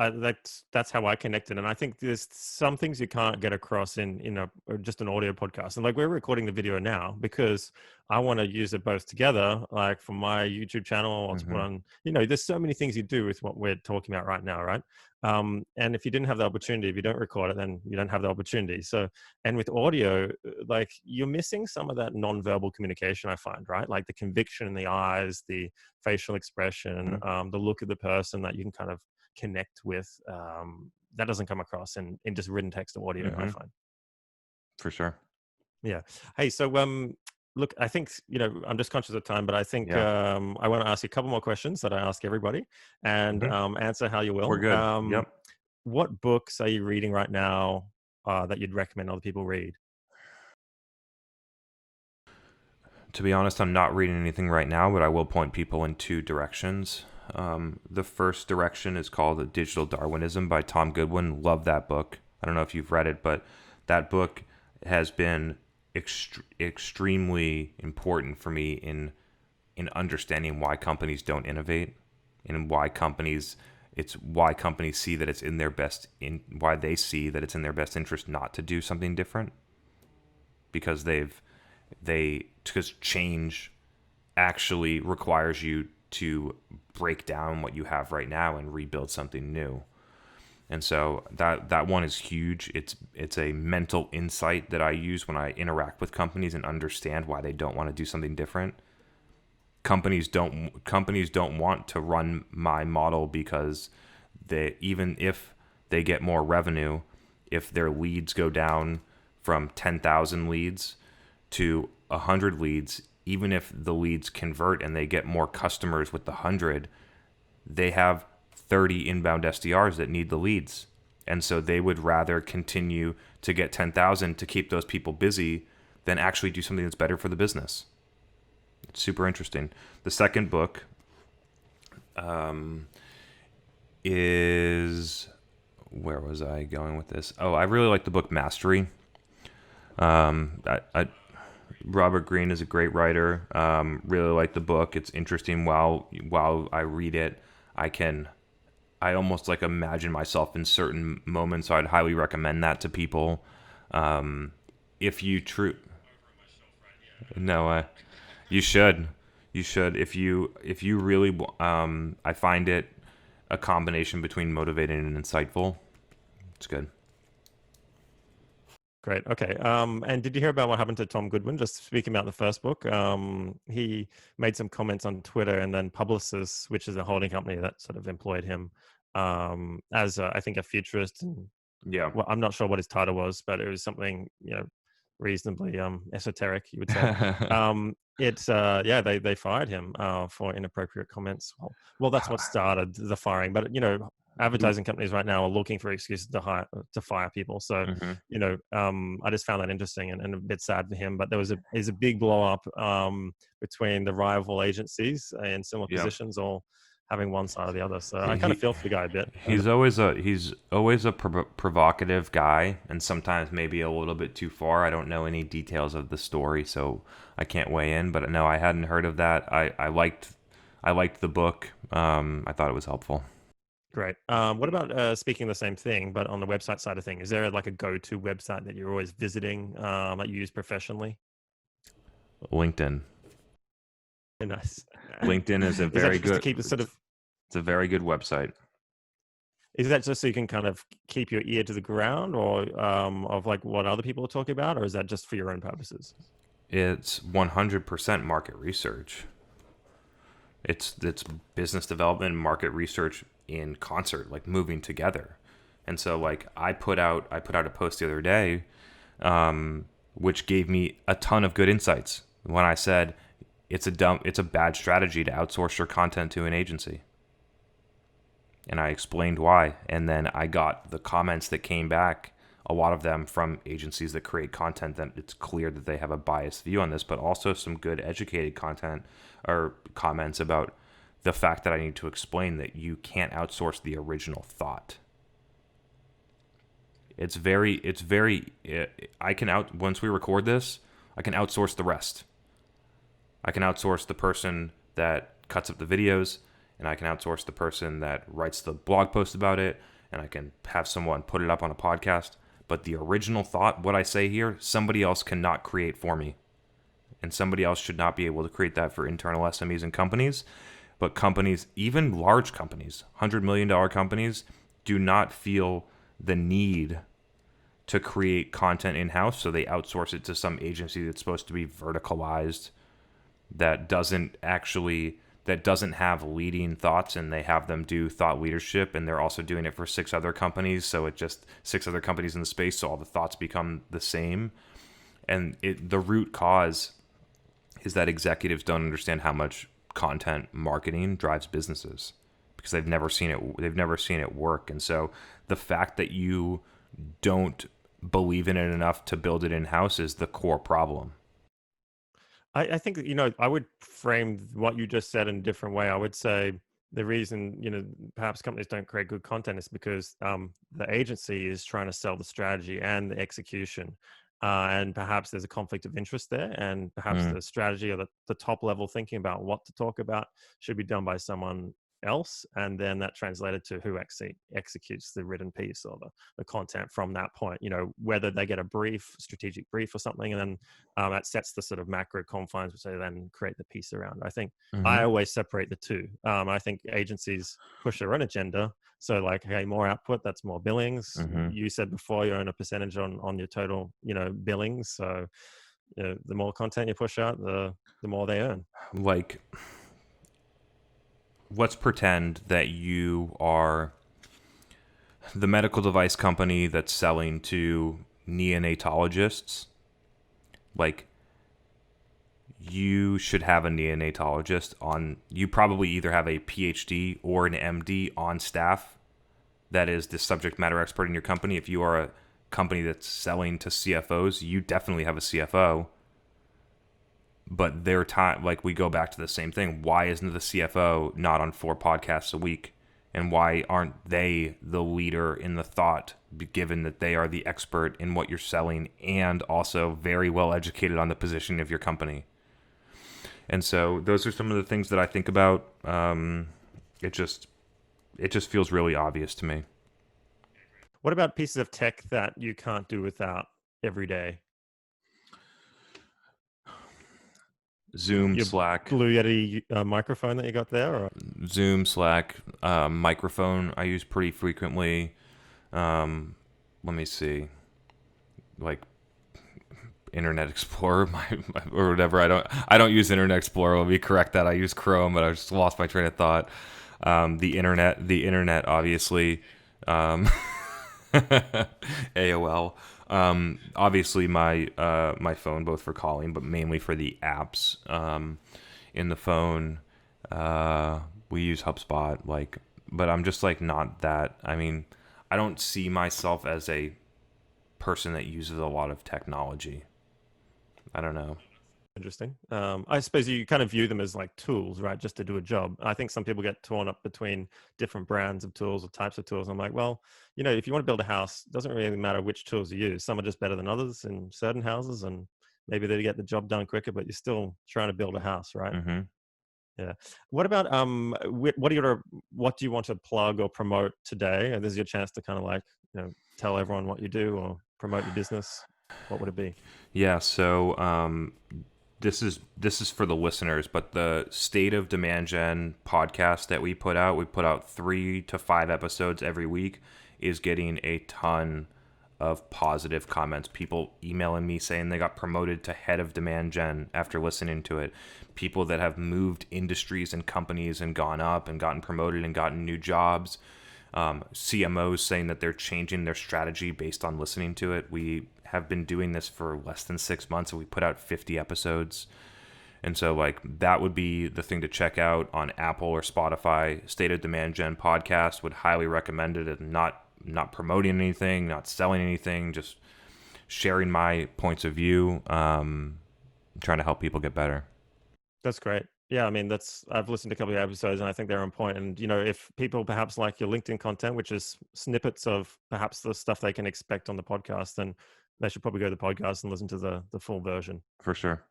that's how I connected, and I think there's some things you can't get across in just an audio podcast. And like, we're recording the video now because I want to use it both together, like for my YouTube channel, or to put on. There's so many things you do with what we're talking about right now, right? And if you didn't have the opportunity, if you don't record it, then you don't have the opportunity. So, and with audio, like, you're missing some of that nonverbal communication, I find, right? Like the conviction in the eyes, the facial expression, the look of the person that you can kind of connect with, that doesn't come across in just written text or audio, I find. For sure. Yeah. Hey, so look, I think, I'm just conscious of time, but I think I want to ask you a couple more questions that I ask everybody, and answer how you will. We're good. Yep. What books are you reading right now that you'd recommend other people read? To be honest, I'm not reading anything right now, but I will point people in 2 directions. The first direction is called Digital Darwinism by Tom Goodwin. Love that book. I don't know if you've read it, but that book has been extremely important for me in understanding why companies don't innovate, and why companies It's why companies see that it's in their best why they see that it's in their best interest not to do something different, because because change actually requires you to break down what you have right now and rebuild something new. And so that one is huge. It's a mental insight that I use when I interact with companies and understand why they don't want to do something different. Companies don't want to run my model because they, even if they get more revenue, if their leads go down from 10,000 leads to 100 leads, even if the leads convert and they get more customers with the 100, they have 30 inbound SDRs that need the leads. And so they would rather continue to get 10,000 to keep those people busy than actually do something that's better for the business. It's super interesting. The second book is, where was I going with this? Oh, I really like the book Mastery. Robert Greene is a great writer. Really like the book. It's interesting. While I read it, I almost like imagine myself in certain moments. So I'd highly recommend that to people. If you no, you should, if you really, I find it a combination between motivating and insightful. It's good. Great. Okay. And did you hear about what happened to Tom Goodwin? Just speaking about the first book, he made some comments on Twitter, and then Publicis, which is a holding company that sort of employed him as I think a futurist. And Yeah. well, I'm not sure what his title was, but it was something reasonably esoteric, you would say. It's yeah, they fired him for inappropriate comments. Well, that's what started the firing. But advertising companies right now are looking for excuses to fire people. So Mhm. I just found that interesting and a bit sad for him. But there's a big blow up between the rival agencies in similar Yeah. positions, all having one side or the other. So I kind of He feel for the guy a bit. he's always a provocative guy, and sometimes maybe a little bit too far. I don't know any details of the story, so I can't weigh in. But no, I hadn't heard of that. I liked the book. I thought it was helpful. Great. What about speaking the same thing, but on the website side of things? Is there like a go-to website that you're always visiting that you use professionally? LinkedIn. Nice. LinkedIn is a Is that very just to good. keep the sort It's, of? it's a very good website. Is that just so you can kind of keep your ear to the ground, or of like what other people are talking about, or is that just for your own purposes? It's 100% market research. It's business development and market research in concert, like moving together. And so like I put out a post the other day, which gave me a ton of good insights when I said it's a bad strategy to outsource your content to an agency. And I explained why. And then I got the comments that came back, a lot of them from agencies that create content that it's clear that they have a biased view on this, but also some good educated content or comments about the fact that I need to explain that you can't outsource the original thought. I can once we record this, I can outsource the rest. I can outsource the person that cuts up the videos, and I can outsource the person that writes the blog post about it, and I can have someone put it up on a podcast. But the original thought, what I say here, somebody else cannot create for me. And somebody else should not be able to create that for internal SMEs and companies. But companies, even large companies, $100 million companies, do not feel the need to create content in-house, so they outsource it to some agency that's supposed to be verticalized, that doesn't have leading thoughts, and they have them do thought leadership, and they're also doing it for six other companies, so it just six other companies in the space, so all the thoughts become the same. And the root cause is that executives don't understand how much content marketing drives businesses, because they've never seen it work. And so the fact that you don't believe in it enough to build it in-house is the core problem. I think I would frame what you just said in a different way. I would say the reason perhaps companies don't create good content is because the agency is trying to sell the strategy and the execution, and perhaps there's a conflict of interest there, and perhaps Mm. the strategy or the top level thinking about what to talk about should be done by someone else, and then that translated to who actually executes the written piece or the content from that point. Whether they get a brief, strategic brief or something, and then that sets the sort of macro confines, which they then create the piece around. I think I Mm-hmm. always separate the two. I think agencies push their own agenda. So like, hey, more output, that's more billings. Mm-hmm. You said before you earn a percentage on your total, billings. So the more content you push out, the more they earn. Like, let's pretend that you are the medical device company that's selling to neonatologists. Like, you should have a neonatologist on. You probably either have a PhD or an MD on staff that is the subject matter expert in your company. If you are a company that's selling to CFOs, you definitely have a CFO. But their time, like, we go back to the same thing. Why isn't the CFO not on 4 podcasts a week? And why aren't they the leader in the thought, given that they are the expert in what you're selling and also very well educated on the position of your company? And so those are some of the things that I think about. It just feels really obvious to me. What about pieces of tech that you can't do without every day? Zoom, Your Slack, Blue Yeti microphone that you got there? Or? Zoom, Slack, microphone I use pretty frequently. Let me see, like Internet Explorer, or whatever. I don't use Internet Explorer. Let me correct that. I use Chrome, but I just lost my train of thought. The internet, obviously. Um, AOL. Obviously my phone, both for calling, but mainly for the apps. In the phone, we use HubSpot. But I'm just like not that. I mean, I don't see myself as a person that uses a lot of technology. I don't know. Interesting. I suppose you kind of view them as like tools, right? Just to do a job. I think some people get torn up between different brands of tools or types of tools. I'm like, well, if you want to build a house, it doesn't really matter which tools you use. Some are just better than others in certain houses, and maybe they get the job done quicker, but you're still trying to build a house, right? Hmm. Yeah. What about what do you want to plug or promote today? And this is your chance to kind of like, tell everyone what you do or promote your business. What would it be? Yeah. So this is for the listeners, but the State of Demand Gen podcast that we put out 3 to 5 episodes every week, is getting a ton of positive comments. People emailing me saying they got promoted to head of demand gen after listening to it. People that have moved industries and companies and gone up and gotten promoted and gotten new jobs. CMOs saying that they're changing their strategy based on listening to it. We have been doing this for less than 6 months, and we put out 50 episodes. And so, like, that would be the thing to check out on Apple or Spotify. State of Demand Gen podcast, would highly recommend it. And not promoting anything, not selling anything, just sharing my points of view, trying to help people get better. That's great. Yeah, I mean, I've listened to a couple of episodes and I think they're on point. And, if people perhaps like your LinkedIn content, which is snippets of perhaps the stuff they can expect on the podcast, then they should probably go to the podcast and listen to the full version. For sure.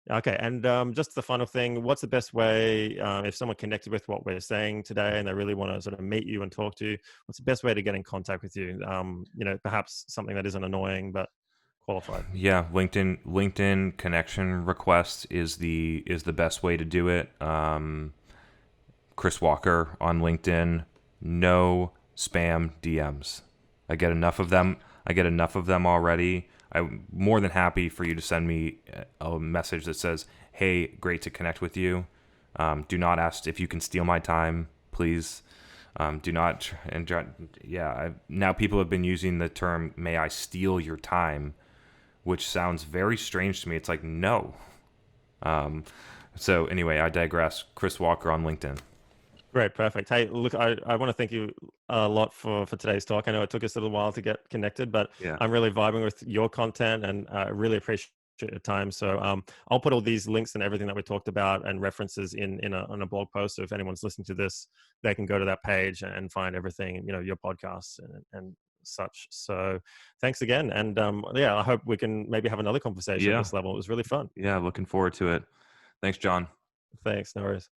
Okay. And just the final thing, what's the best way, if someone connected with what we're saying today and they really want to sort of meet you and talk to you, what's the best way to get in contact with you? Perhaps something that isn't annoying, but qualified. Yeah, LinkedIn connection request is the best way to do it. Chris Walker on LinkedIn. No spam DMs. I get enough of them. I get enough of them already. I'm more than happy for you to send me a message that says, "Hey, great to connect with you. Do not ask if you can steal my time, please. Do not." Now people have been using the term "May I steal your time," which sounds very strange to me. It's like, no. So anyway, I digress. Chris Walker on LinkedIn. Great, perfect. Hey, look, I want to thank you a lot for today's talk. I know it took us a little while to get connected, but Yeah. I'm really vibing with your content and I really appreciate your time. So I'll put all these links and everything that we talked about and references on a blog post. So if anyone's listening to this, they can go to that page and find everything, your podcasts and such. So thanks again. And I hope we can maybe have another conversation at Yeah. this level. It was really fun. Yeah. Looking forward to it. Thanks, John. Thanks. No worries.